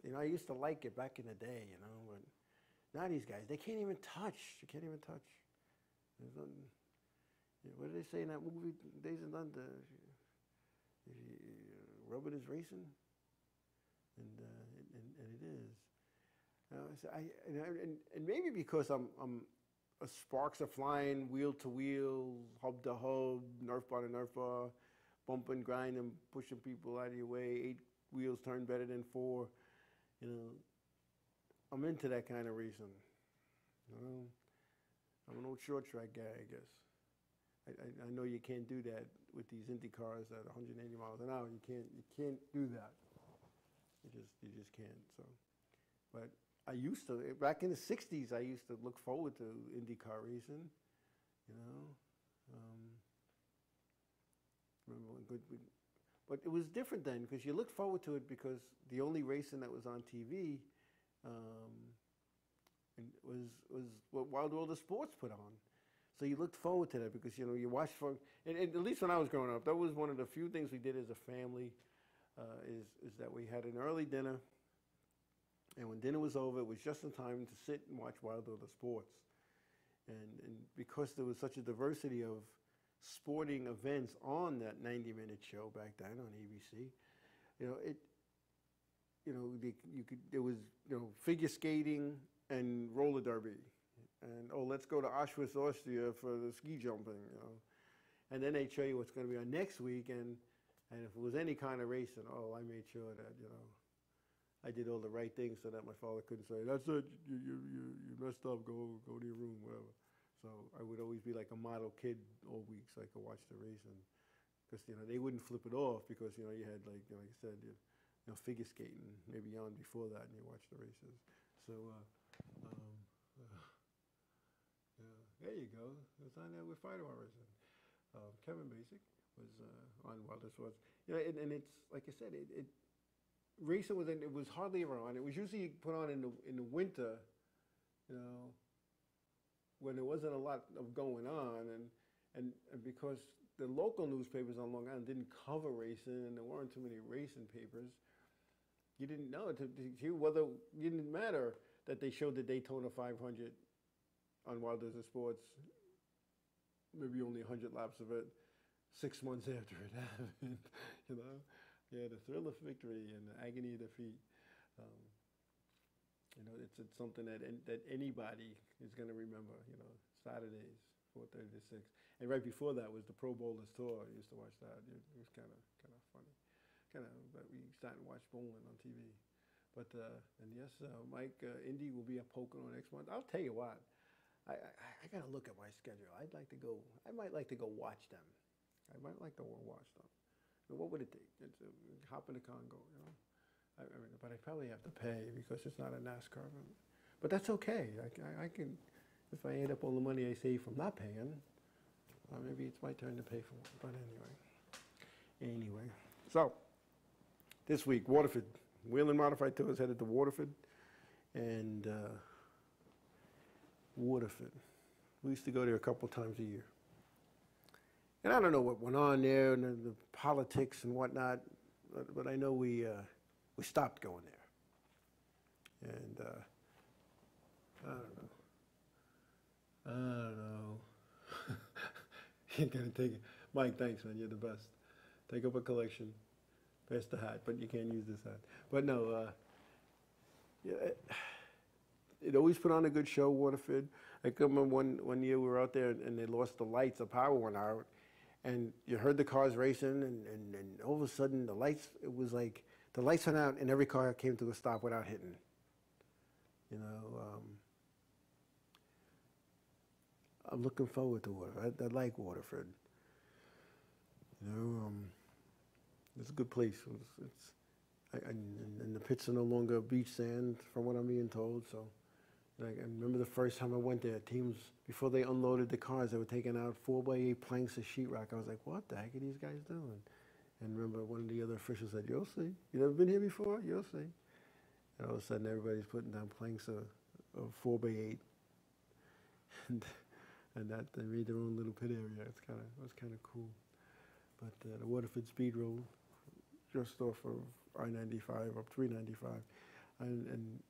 You know, I used to like it back in the day, you know, but now these guys, they can't even touch. You can't even touch. There's nothing, you know, what did they say in that movie, Days of Thunder? Rubber is racing, and it is. So and maybe because I'm sparks are flying, wheel to wheel, hub to hub, nerf bar to nerf bar, bumping, grinding, pushing people out of your way, wheels turn better than 4. You know, I'm into that kind of racing. You know, I'm an old short track guy, I guess. I know you can't do that with these Indy cars at 180 miles an hour. You can't do that. You just can't. So, but I used to back in the '60s. I used to look forward to IndyCar racing. You know, remember when but it was different then because you looked forward to it because the only racing that was on TV was what Wild World of Sports put on. So you looked forward to that because, you know, you watched and at least when I was growing up, that was one of the few things we did as a family is that we had an early dinner. And when dinner was over, it was just in time to sit and watch Wild World of Sports. And because there was such a diversity of sporting events on that 90-minute show back then on ABC, there was figure skating and roller derby. And, let's go to Auschwitz, Austria for the ski jumping, And then they'd show you what's going to be on next week. And if it was any kind of racing, I made sure that, I did all the right things so that my father couldn't say, that's it, you messed up, go to your room, whatever. So I would always be like a model kid all week so I could watch the racing. Because, they wouldn't flip it off because, you had, like I said, figure skating maybe on before that and you watch the races. So, there you go. It was on there with Fighter Racing. Kevin Basic was on Wild World of Sports. And it's like I said, racing was hardly ever on. It was usually put on in the winter, when there wasn't a lot of going on, and because the local newspapers on Long Island didn't cover racing, and there weren't too many racing papers, you didn't know to hear whether it didn't matter that they showed the Daytona 500 on Wild World of Sports, maybe only 100 laps of it, 6 months after it happened, Yeah, the thrill of victory and the agony of defeat. It's something that anybody is going to remember, Saturdays, 4:30 to 6. And right before that was the Pro Bowlers Tour. I used to watch that. It was kind of funny. But we started to watch bowling on TV. But, and yes, Mike, Indy will be at Pocono next month. I'll tell you what. I got to look at my schedule. I might like to go watch them. I might like to watch them. What would it take? Hop in the Congo, but I probably have to pay because it's not a NASCAR event. But that's okay. I can, if I add up all the money I save from not paying, maybe it's my turn to pay for it. But anyway. So, this week, Waterford. Whelen Modified Tours headed to Waterford. And Waterford. We used to go there a couple times a year. And I don't know what went on there and the politics and whatnot, but I know we stopped going there. And I don't know. You gotta take it. Mike, thanks, man. You're the best. Take up a collection. Pass the hat, but you can't use this hat. But no, it always put on a good show, Waterford. I remember one year we were out there and they lost the lights, the power went out, and you heard the cars racing, and all of a sudden the lights, it was like the lights went out and every car came to a stop without hitting. I'm looking forward to Waterford. I like Waterford. It's a good place. And the pits are no longer beach sand, from what I'm being told. So, I remember the first time I went there. Teams, before they unloaded the cars, they were taking out 4x8 planks of sheetrock. I was like, "What the heck are these guys doing?" And remember, one of the other officials said, "You'll see. You never been here before? You'll see." And all of a sudden, everybody's putting down planks of 4x8, and that they made their own little pit area. It was kind of cool. But the Waterford Speed Road, just off of I-95 up 395, and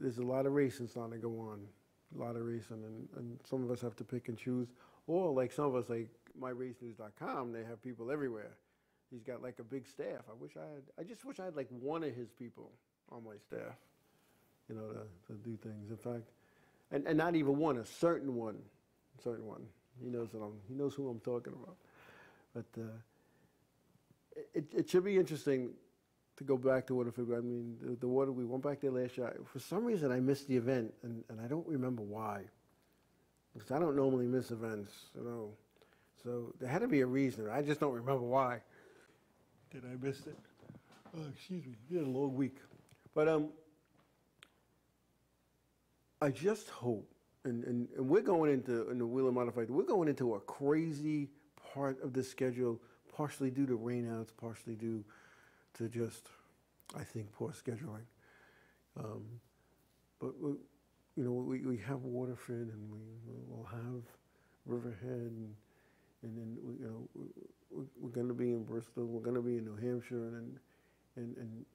there's a lot of racing starting to go on, a lot of racing, and some of us have to pick and choose, or like some of us, like MyRaceNews.com, they have people everywhere. He's got like a big staff. I just wish I had like one of his people on my staff, to do things. In fact, and not even one, a certain one. He knows who I'm talking about. But it should be interesting to go back to Waterford, I mean, the water, we went back there last year. For some reason, I missed the event, and I don't remember why. Because I don't normally miss events, you know. So there had to be a reason. I just don't remember why. Did I miss it? Oh, excuse me. It's been a long week. But I just hope, and we're going into, in the Wheeler Modified, we're going into a crazy part of the schedule, partially due to rainouts, partially due to just, I think, poor scheduling. But you know, we have Waterford, and we'll have Riverhead, and then you know, we're going to be in Bristol, we're going to be in New Hampshire, and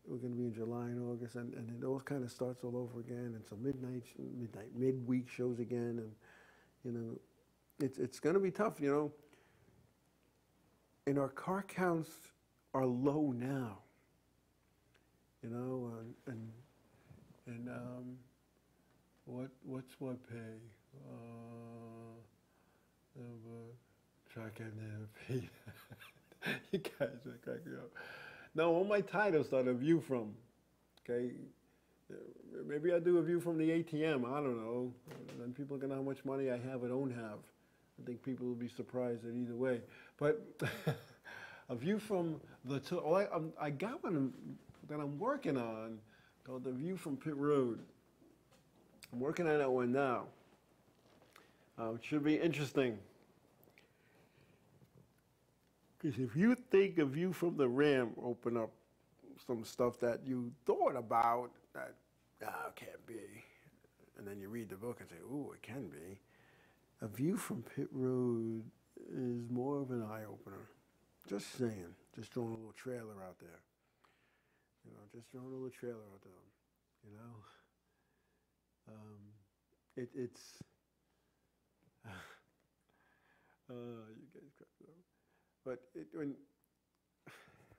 we're going to be in July and August, and it all kind of starts all over again, and some midweek shows again, and you know, it's going to be tough, you know. And our car counts are low now, you know, and what's what pay? Track I've never paid. You guys are cracking up. No, all my titles are a view from. Okay, maybe I do a view from the ATM. I don't know. Then people are gonna know how much money I have or don't have. I think people will be surprised at either way. But a view from the I got one that I'm working on called the View from Pit Road. I'm working on that one now. It should be interesting. Because if you think a view from the ramp open up some stuff that you thought about that, it can't be. And then you read the book and say, ooh, it can be. A view from Pit Road is more of an eye-opener. Just saying. Just throwing a little trailer out there. You know, just throwing a little trailer out there. You know? It's... you guys crack it up. But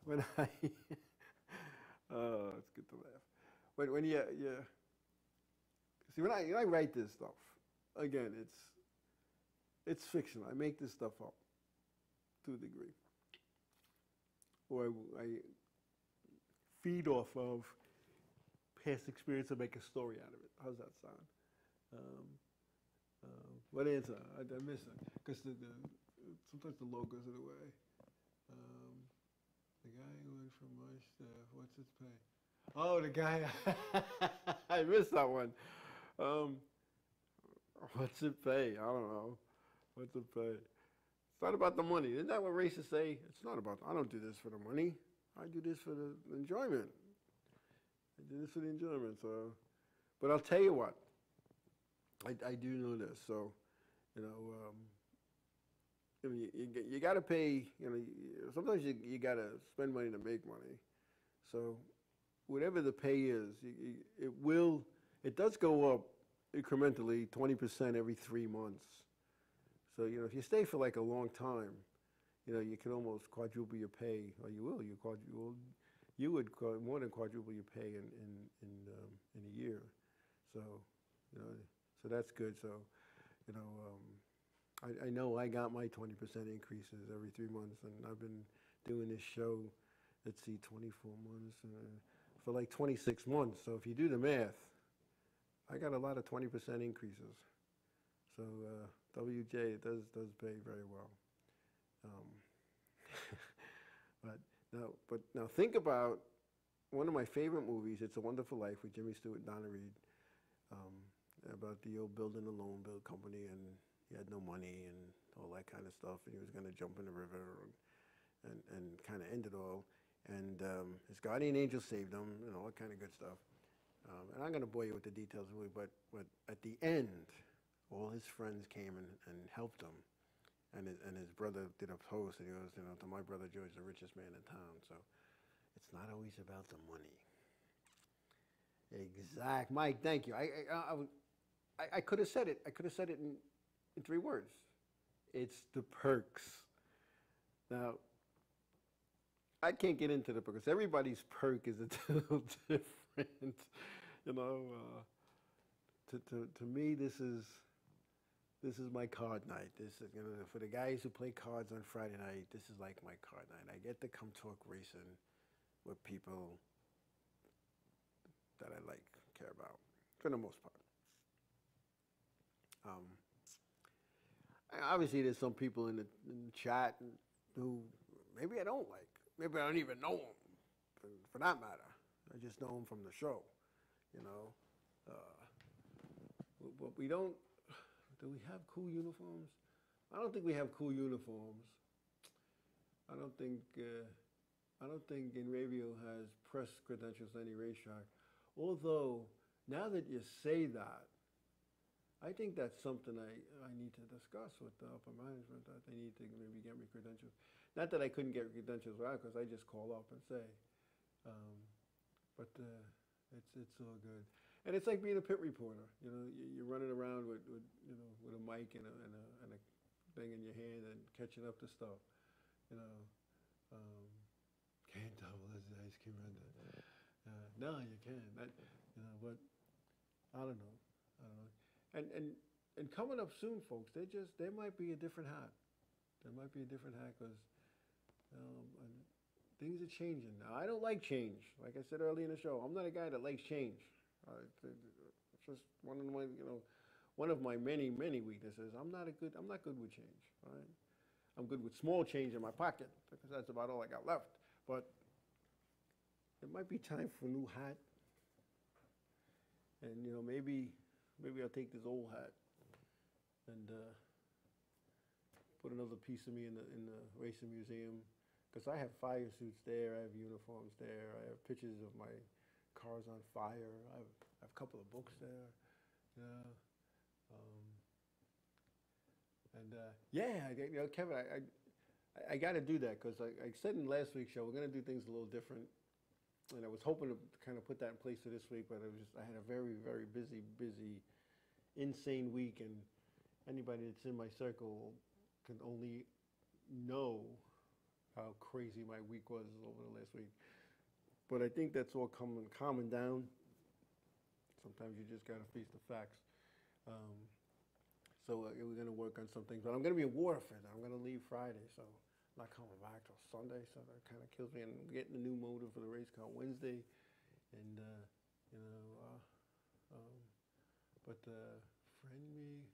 when I... it's good to laugh. When you see, when I write this stuff, again, it's fiction. I make this stuff up to a degree. Or I feed off of past experience and make a story out of it. How's that sound? What answer? I miss it. Because sometimes the logos are the way. The guy who went from my staff, what's his pay? Oh, the guy, I missed that one. What's it pay? I don't know. What's it pay? It's not about the money. Isn't that what racists say? It's not about, I don't do this for the money. I do this for the enjoyment. I do this for the enjoyment. So, but I'll tell you what. I do know this. So, you know, you got to pay, you know, sometimes you got to spend money to make money. So whatever the pay is, it does go up incrementally 20% every 3 months. So, you know, if you stay for like a long time, you know, you can almost quadruple your pay, or you would more than quadruple your pay in a year. So, you know, so that's good. So, you know, I know I got my 20% increases every 3 months, and I've been doing this show, let's see, 24 months, for like 26 months. So if you do the math, I got a lot of 20% increases. So WJ, it does pay very well. But now think about one of my favorite movies, It's a Wonderful Life, with Jimmy Stewart and Donna Reed, about the old building a loan bill company, and he had no money and all that kind of stuff, and he was going to jump in the river and kind of end it all. And his guardian angel saved him, and all that kind of good stuff. And I'm going to bore you with the details, really, but at the end, all his friends came and helped him. And his brother did a post, and he goes, you know, to my brother George, the richest man in town. So it's not always about the money. Exact, Mike. Thank you. I could have said it. I could have said it in 3 words. It's the perks. Now, I can't get into the perks. Everybody's perk is a little different. You know, to me, this is my card night. This is, you know, for the guys who play cards on Friday night, this is like my card night. I get to come talk racing with people
that I care about, for the most part. Obviously, there's some people in the chat who maybe I don't like. Maybe I don't even know them, for that matter. I just know them from the show, you know. But we don't. Do we have cool uniforms? I don't think we have cool uniforms. I don't think Enravio has press credentials to any racetrack. Although, now that you say that, I think that's something I need to discuss with the upper management, that they need to maybe get me credentials. Not that I couldn't get credentials without, because I just call up and say. But it's all good. And it's like being a pit reporter. You know, you're running around with a mic and a thing in your hand and catching up to stuff. You know, can't double as ice cream render. No, you can. But I don't know. And coming up soon, folks, there might be a different hat. There might be a different hat because things are changing now. I don't like change. Like I said earlier in the show, I'm not a guy that likes change. It's just one of my many weaknesses. I'm not good with change. Right? I'm good with small change in my pocket because that's about all I got left. But it might be time for a new hat. And maybe I'll take this old hat and put another piece of me in the racing museum, because I have fire suits there, I have uniforms there, I have pictures of my cars on fire, I have a couple of books there, Kevin, I got to do that, because I said in last week's show we're going to do things a little different. And I was hoping to kind of put that in place for this week, but I had a very, very busy, insane week, and anybody that's in my circle can only know how crazy my week was over the last week. But I think that's all calming down. Sometimes you just got to face the facts. So we're going to work on some things. But I'm going to be in Waterford. I'm going to leave Friday, so I'm not coming back till Sunday, so that kind of kills me. And I'm getting a new motor for the race car Wednesday, and friend me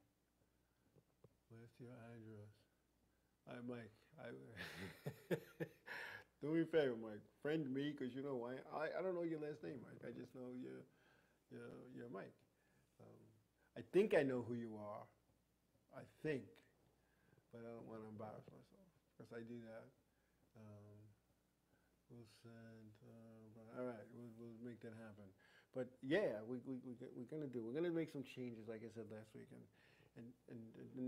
with your address. Mike, do me a favor, Mike. Friend me, because I don't know your last name, Mike. I just know you're Mike. I think I know who you are. I think, but I don't want to embarrass myself. Because I do that. We'll send. All right, we'll make that happen. But yeah, we're gonna make some changes, like I said last week, and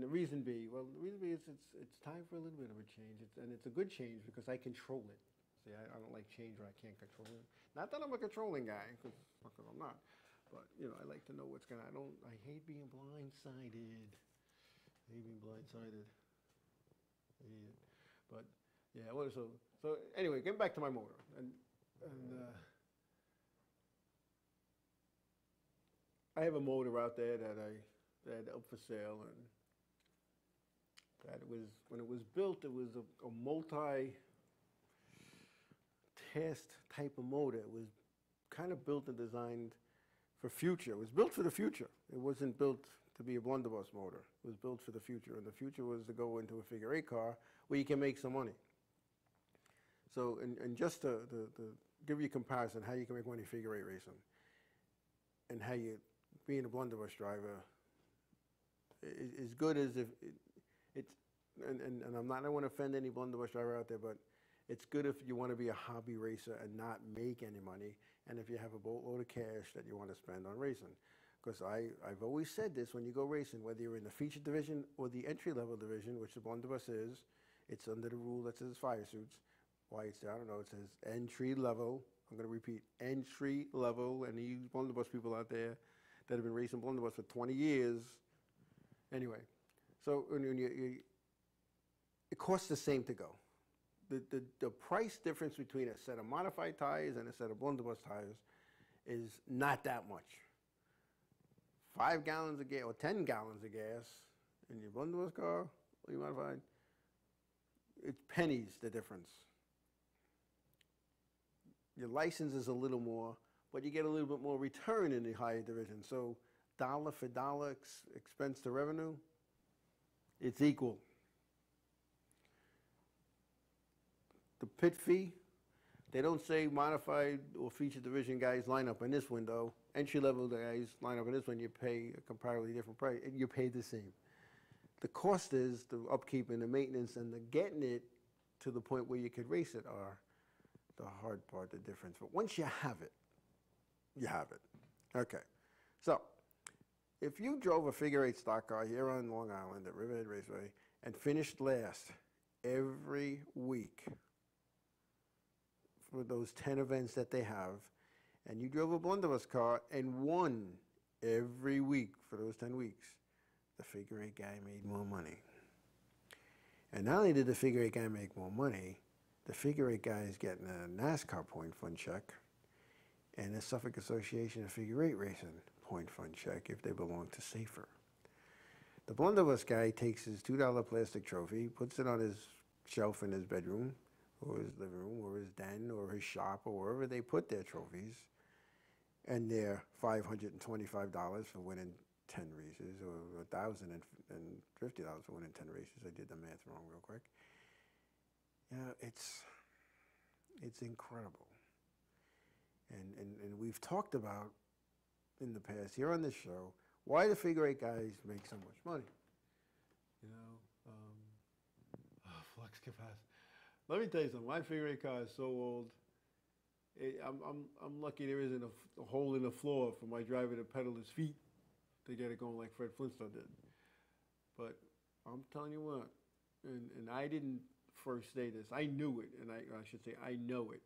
the reason be, it's time for a little bit of a change, and it's a good change because I control it. See, I don't like change where I can't control it. Not that I'm a controlling guy, because I'm not. But I like to know what's gonna. I hate being blindsided. But yeah, so anyway, getting back to my motor, and I have a motor out there that I had up for sale, and that when it was built, it was a multi-test type of motor. It was kind of built and designed for future. It was built for the future. It wasn't built to be a blunderbuss motor. It was built for the future, and the future was to go into a figure eight car where you can make some money. So, and just to give you a comparison, how you can make money figure eight racing, and how you, being a blunderbuss driver, is good as if it's, and I don't want to offend any blunderbuss driver out there, but it's good if you want to be a hobby racer and not make any money, and if you have a boatload of cash that you want to spend on racing. Because I've always said this, when you go racing, whether you're in the feature division or the entry-level division, which the blunderbuss is, it's under the rule that says fire suits. Why it's there, I don't know. It says entry-level. I'm going to repeat, entry-level. And you blunderbuss people out there that have been racing blunderbuss for 20 years. Anyway, so it costs the same to go. The price difference between a set of modified tires and a set of blunderbuss tires is not that much. 5 gallons of gas or 10 gallons of gas in your blunderbuss car, or you modified, it's pennies the difference. Your license is a little more,
but you get a little bit more return in the higher division. So dollar for dollar expense to revenue, it's equal. The pit fee, they don't say modified or feature division guys line up in this window. Entry level guys line up in this one, you pay a comparatively different price, and you pay the same. The cost is the upkeep and the maintenance and the getting it to the point where you could race it are the hard part, the difference. But once you have it, you have it. Okay. So if you drove a figure-8 stock car here on Long Island at Riverhead Raceway and finished last every week for those 10 events that they have, and you drove a blunderbuss car and won every week for those 10 weeks, the figure-8 guy made more money. And not only did the figure-8 guy make more money, the figure-8 guy is getting a NASCAR point fund check and a Suffolk Association of Figure-8 Racing point fund check if they belong to SAFER. The blunderbuss guy takes his $2 plastic trophy, puts it on his shelf in his bedroom, or his living room, or his den, or his shop, or wherever they put their trophies, and they're $525 for winning 10 races, or $1,050 for winning 10 races. I did the math wrong real quick. You know, it's incredible. And we've talked about in the past here on this show why the figure-8 guys make so much money. You know, flux capacitor. Let me tell you something. My figure-8 car is so old. I'm lucky there isn't a hole in the floor for my driver to pedal his feet to get it going like Fred Flintstone did. But I'm telling you what, and I didn't first say this. I knew it, and I should say I know it.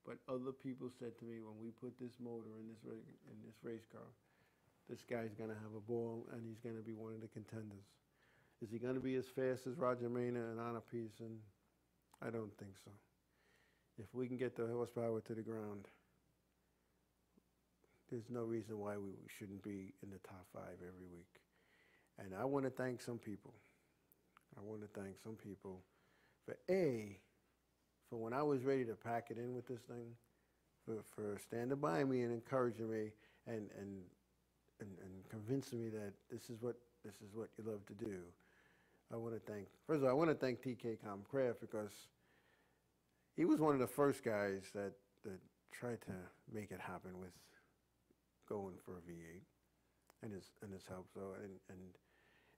But other people said to me, when we put this motor in this race car, this guy's going to have a ball, and he's going to be one of the contenders. Is he going to be as fast as Roger Mena and Anna Peterson? I don't think so. If we can get the horsepower to the ground, there's no reason why we shouldn't be in the top 5 every week. And I want to thank some people. I want to thank some people for when I was ready to pack it in with this thing, for standing by me and encouraging me and convincing me that this is what you love to do. I want to thank, first of all, I want to thank TK Comcraft, because he was one of the first guys that tried to make it happen with going for a V8 and his help. So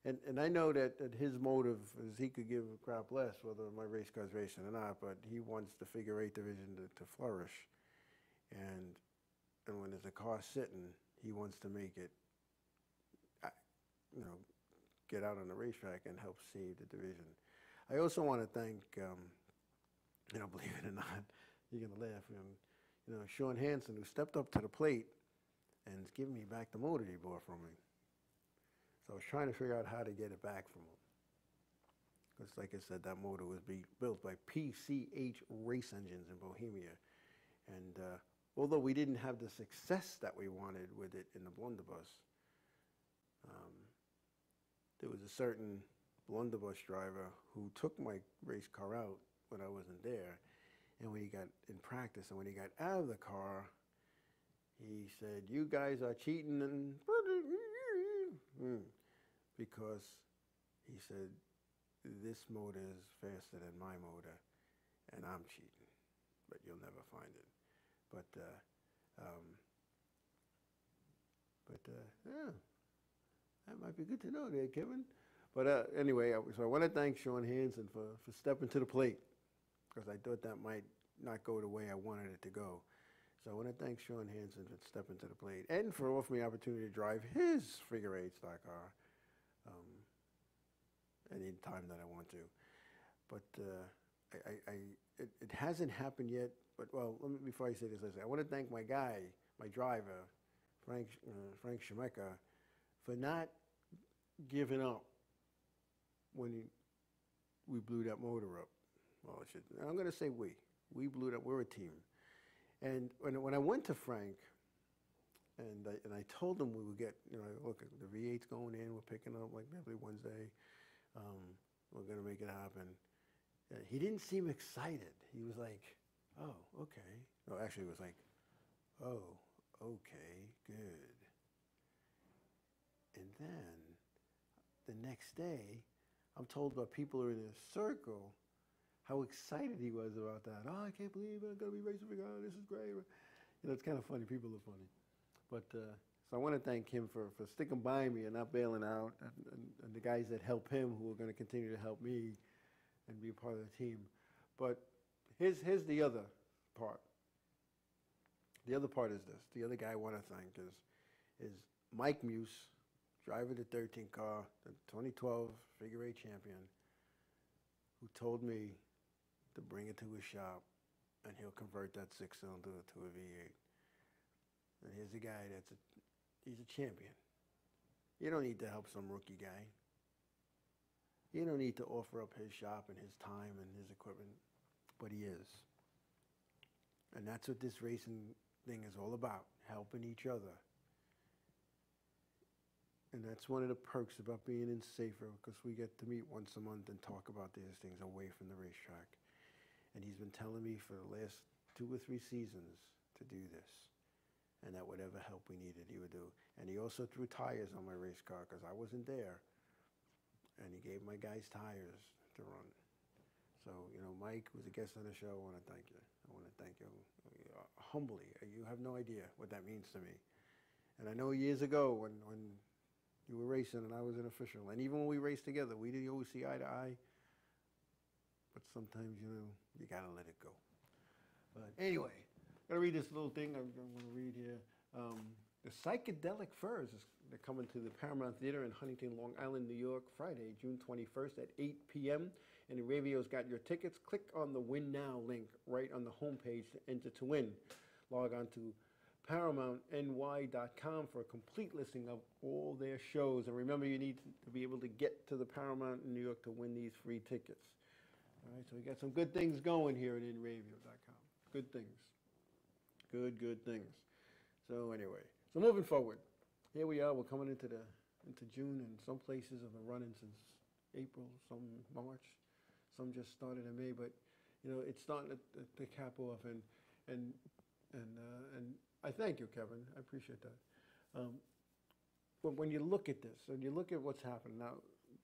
and I know that his motive is he could give a crap less whether my race car's racing or not, but he wants the figure-8 division to flourish. And when there's a car sitting, he wants to make it, you know, get out on the racetrack and help save the division. I also want to thank, you know, believe it or not, you're going to laugh, you know, Sean Hansen, who stepped up to the plate and is giving me back the motor he bought from me. So I was trying to figure out how to get it back from him. Because like I said, that motor was built by PCH Race Engines in Bohemia. And although we didn't have the success that we wanted with it in the blunderbuss, there was a certain blunderbuss driver who took my race car out when I wasn't there. And when he got in practice and when he got out of the car, he said, "You guys are cheating," and because he said, "This motor is faster than my motor, and I'm cheating, but you'll never find it." But yeah, that might be good to know there, Kevin. But anyway, so I want to thank Sean Hansen for stepping to the plate, because I thought that might not go the way I wanted it to go. So I want to thank Sean Hansen for stepping to the plate and for offering me the opportunity to drive his figure-8 stock car any time that I want to. But it hasn't happened yet. But well, before I say this, I want to thank my guy, my driver, Frank Shemeka, for not giving up when we blew that motor up. Well, I'm going to say we blew it up. We're a team. And when I went to Frank, and I told him we would get, you know, look, the V8's going in, we're picking up like every Wednesday, we're going to make it happen. He didn't seem excited. He was like, "Oh, okay." No, actually, it was like, "Oh,
okay, good. And then the next day, I'm told by people who are in a circle how excited he was about that. Oh, I can't believe I'm going to be racing for God. This is great. You know, it's kind of funny. People are funny. But so I want to thank him for sticking by me and not bailing out, and the guys that help him who are going to continue to help me and be a part of the team. But here's the other part. The other part is this. The other guy I want to thank is Mike Muse, driver of the 13 car, the 2012 figure eight champion, who told me to bring it to his shop and he'll convert that six-cylinder to a V8. And here's a guy he's a champion. You don't need to help some rookie guy. You don't need to offer up his shop and his time and his equipment, but he is. And that's what this racing thing is all about, helping each other. And that's one of the perks about being in Safer, because we get to meet once a month and talk about these things away from the racetrack. And he's been telling me for the last 2 or 3 seasons to do this, and that whatever help we needed, he would do. And he also threw tires on my race car because I wasn't there. And he gave my guys tires to run. So, you know, Mike was a guest on the show. I want to thank you. I want to thank you humbly. You have no idea what that means to me. And I know years ago when you were racing and I was an official, and even when we raced together, we didn't always see eye to eye. But sometimes, you know, you got to let it go. But anyway, I'm going to read this little thing I'm going to read here. The Psychedelic Furs they're coming to the Paramount Theater in Huntington, Long Island, New York, Friday, June 21st at 8 p.m. And Ravio's got your tickets. Click on the Win Now link right on the homepage to enter to win. Log on to ParamountNY.com for a complete listing of all their shows. And remember, you need to be able to get to the Paramount in New York to win these free tickets. All right, so we got some good things going here at InRavio.com. Good things. Good things. So anyway, so moving forward, here we are. We're coming into June, and some places have been running since April, some March, some just started in May. But you know, it's starting to cap off, and I thank you, Kevin. I appreciate that. But when you look at this, and you look at what's happened now,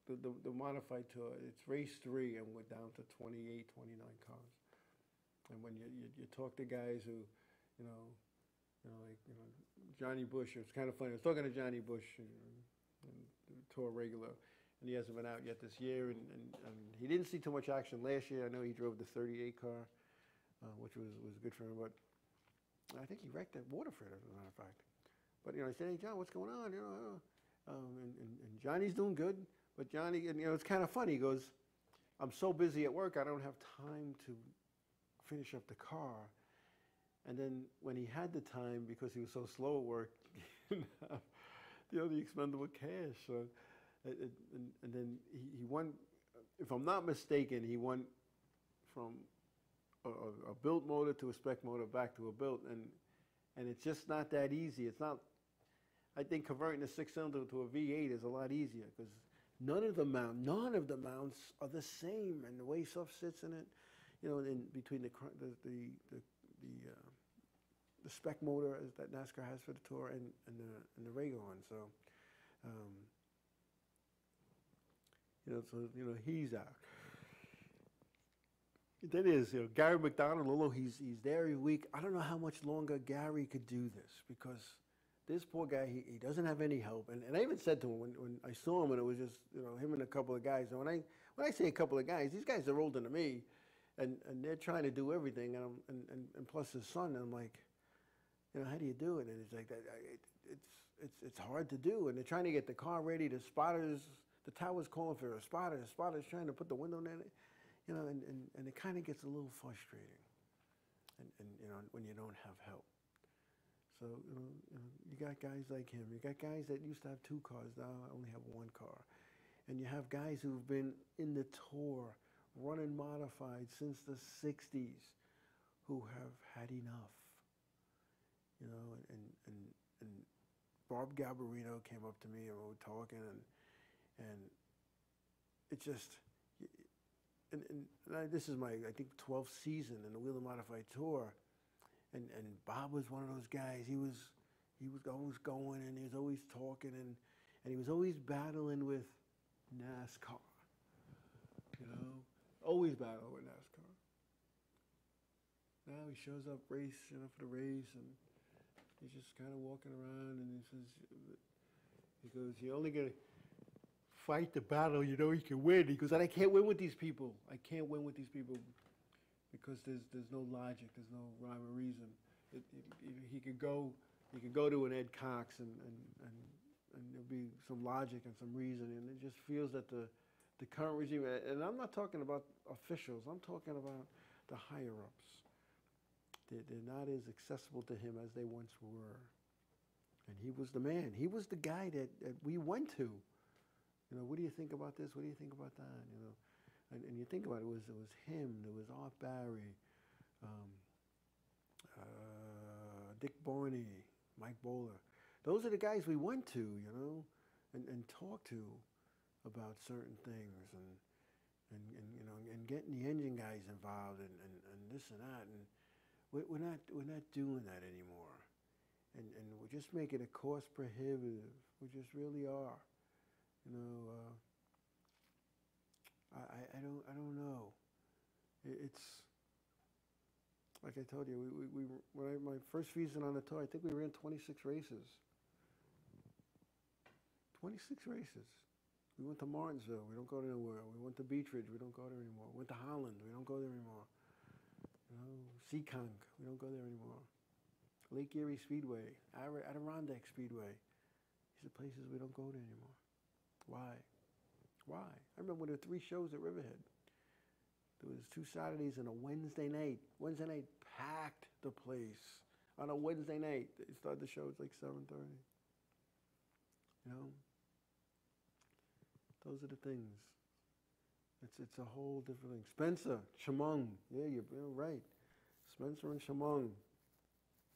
the modified tour, it's race 3, and we're down to 28, 29 cars. And when you talk to guys who, like Johnny Bush, it's kind of funny. I was talking to Johnny Bush, and tour regular, and he hasn't been out yet this year, and he didn't see too much action last year. I know he drove the 38 car, which was good for him, but I think he wrecked at Waterford, as a matter of fact. But, you know, I said, hey, John, what's going on? You know, and Johnny's doing good, but Johnny, and, you know, it's kind of funny. He goes, I'm so busy at work, I don't have time to finish up the car. And then when he had the time, because he was so slow at work, he didn't have, you know, the expendable cash. So, and then he went, if I'm not mistaken, he went from a built motor to a spec motor back to a built, and it's just not that easy. It's not. I think converting a 6-cylinder to a V8 is a lot easier because none of the mounts are the same, and the way stuff sits in it, you know, in between the spec motor that NASCAR has for the Tour and the regular one. So, you know, he's out. That is, you know, Gary McDonald, although he's there every week, I don't know how much longer Gary could do this, because this poor guy, he doesn't have any help. And I even said to him when I saw him, and it was just, you know, him and a couple of guys. And when I say a couple of guys, these guys are older than me, and they're trying to do everything, and plus his son. And I'm like, you know, how do you do it? And it's like that. It's hard to do. And they're trying to get the car ready. The tower's calling for a spotter. The spotter's trying to put the window in it. You know, and it kind of gets a little frustrating, and you know, when you don't have help. So you got guys like him. You got guys that used to have 2 cars, now only have 1 car, and you have guys who've been in the Tour, running modified since the '60s, who have had enough. You know, and Bob Garbarino came up to me and we were talking, and it just. And this is my, I think, 12th season in the Wheeler Modified Tour, and Bob was one of those guys. He was,
he was always going, and he was always talking, and he was always battling with NASCAR. You know, always battling with NASCAR. Now he shows up for the race, and he's just kind of walking around, and he goes, "You're only gonna fight the battle you know you can win." He goes, "And I can't win with these people. I can't win with these people because there's no logic, there's no rhyme or reason." He could go to an Ed Cox, and there'll be some logic and some reason, and it just feels that the current regime, and I'm not talking about officials, I'm talking about the higher-ups. They're not as accessible to him as they once were. And he was the man. He was the guy that we went to. You know, what do you think about this? What do you think about that? You know, and you think about it, it was him. There was Art Barry, Dick Barney, Mike Bowler. Those are the guys we went to, you know, and talked to about certain things, and you know, and getting the engine guys involved, and this and that, and we're not doing that anymore, and we're just making it cost prohibitive. We just really are, you know. I don't know. It's like I told you, my first season on the tour, I think we ran 26 races. 26 races. We went to Martinsville. We don't go there anywhere. We went to Beech Ridge. We don't go there anymore. We went to Holland. We don't go there anymore. You know, Seekonk. We don't go there anymore. Lake Erie Speedway, Adirondack Speedway. These are places we don't go to anymore. Why? Why? I remember when there were 3 shows at Riverhead. There was 2 Saturdays and a Wednesday night. Wednesday night packed the place. On a Wednesday night, they started the show at like 7:30. You know? Those are the things. It's a whole different thing. Spencer, Chemung. Yeah, you're right. Spencer and Chemung.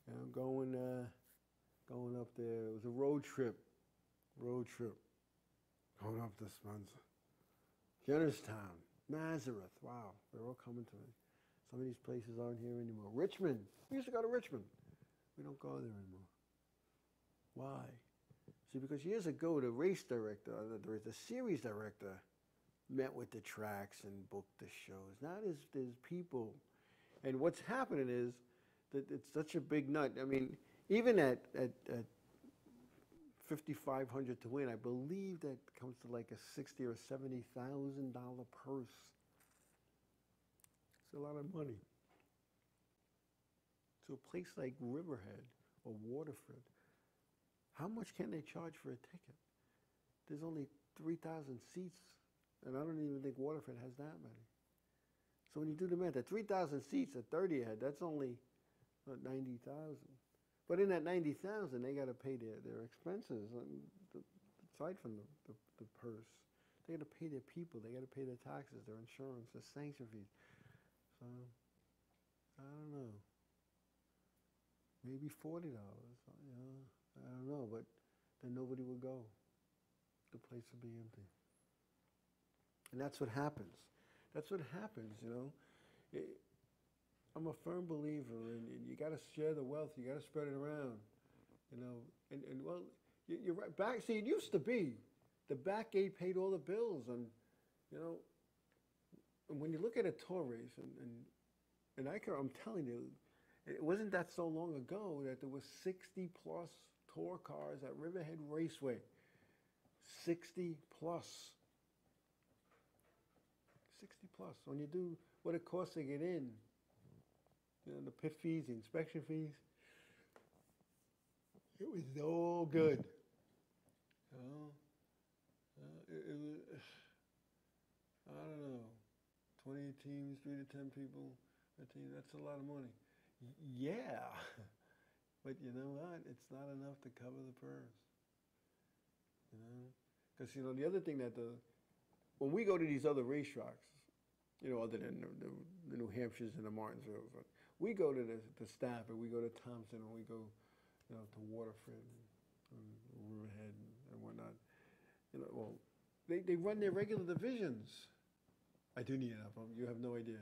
You know, going up there. It was a road trip. Going up to Spencer. Jennerstown. Nazareth. Wow, they're all coming to me. Some of these places aren't here anymore. Richmond. We used to go to Richmond. We don't go there anymore. Why? See, because years ago, the race director, the series director, met with the tracks and booked the shows. Now there's people. And what's happening is that it's such a big nut. I mean, even at $5,500 to win, I believe that comes to like a $60,000 or $70,000 purse. It's a lot of money. So a place like Riverhead or Waterford, how much can they charge for a ticket? There's only 3,000 seats, and I don't even think Waterford has that many. So when you do the math, at 3,000 seats at 30 a head, that's only 90,000. But in that 90,000, they got to pay their expenses, aside from the purse. They got to pay their people. They got to pay their taxes, their insurance, their sanction fees. So I don't know. Maybe $40. You know, I don't know, but then nobody would go. The place would be empty. And that's what happens. That's what happens, you know. I'm a firm believer, and you got to share the wealth. You got to spread it around, you know. And well, you're right. See, it used to be the back gate paid all the bills, and you know. And when you look at a tour race, and I'm telling you, it wasn't that so long ago that there was 60+ tour cars at Riverhead Raceway. 60+. 60+. When you do what it costs to get in, you know, the pit fees, the inspection fees, it was no good. You know, it was, I don't know, 20 teams, 3 to 10 people, 15, that's a lot of money. Yeah, but you know what? It's not enough to cover the purse. You know, because you know the other thing that when we go to these other racetracks, you know, other than the New Hampshires and the Martinsville, but we go to the Stafford, we go to Thompson, and we go, you know, to Waterford and Riverhead and whatnot. You know, well, they run their regular divisions. I do need enough. You have no idea.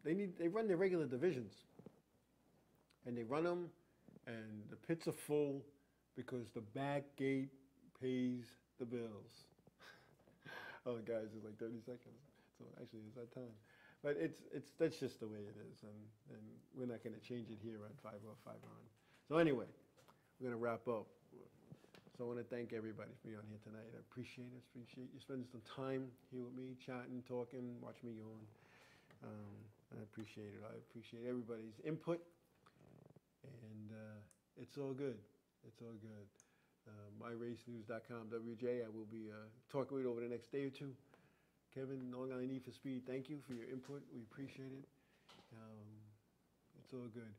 They run their regular divisions, and they run them and the pits are full because the back gate pays the bills. Oh, guys, it's like 30 seconds. So actually, it's that time. But that's just the way it is, and we're not going to change it here on 505 on. So anyway, we're going to wrap up. So I want to thank everybody for being on here tonight. I appreciate it. Appreciate you spending some time here with me, chatting, talking, watch me yawn. I appreciate it. I appreciate everybody's input, and it's all good. It's all good. MyRaceNews.com, WJ. I will be talking with you over the next day or two. Kevin, Long Island Need for Speed, thank you for your input. We appreciate it. It's all good.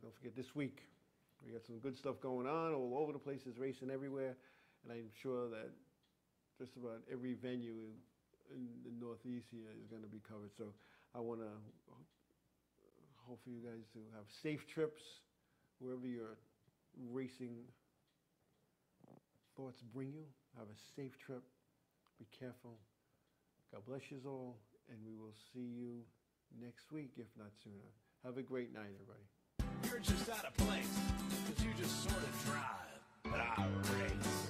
Don't forget, this week, we got some good stuff going on all over the place. There's racing everywhere. And I'm sure that just about every venue in the Northeast here is going to be covered. So I want to hope for you guys to have safe trips wherever your racing thoughts bring you. Have a safe trip. Be careful. God bless you all, and we will see you next week, if not sooner. Have a great night, everybody.
You're just out of place, because you just sort of drive, but I race.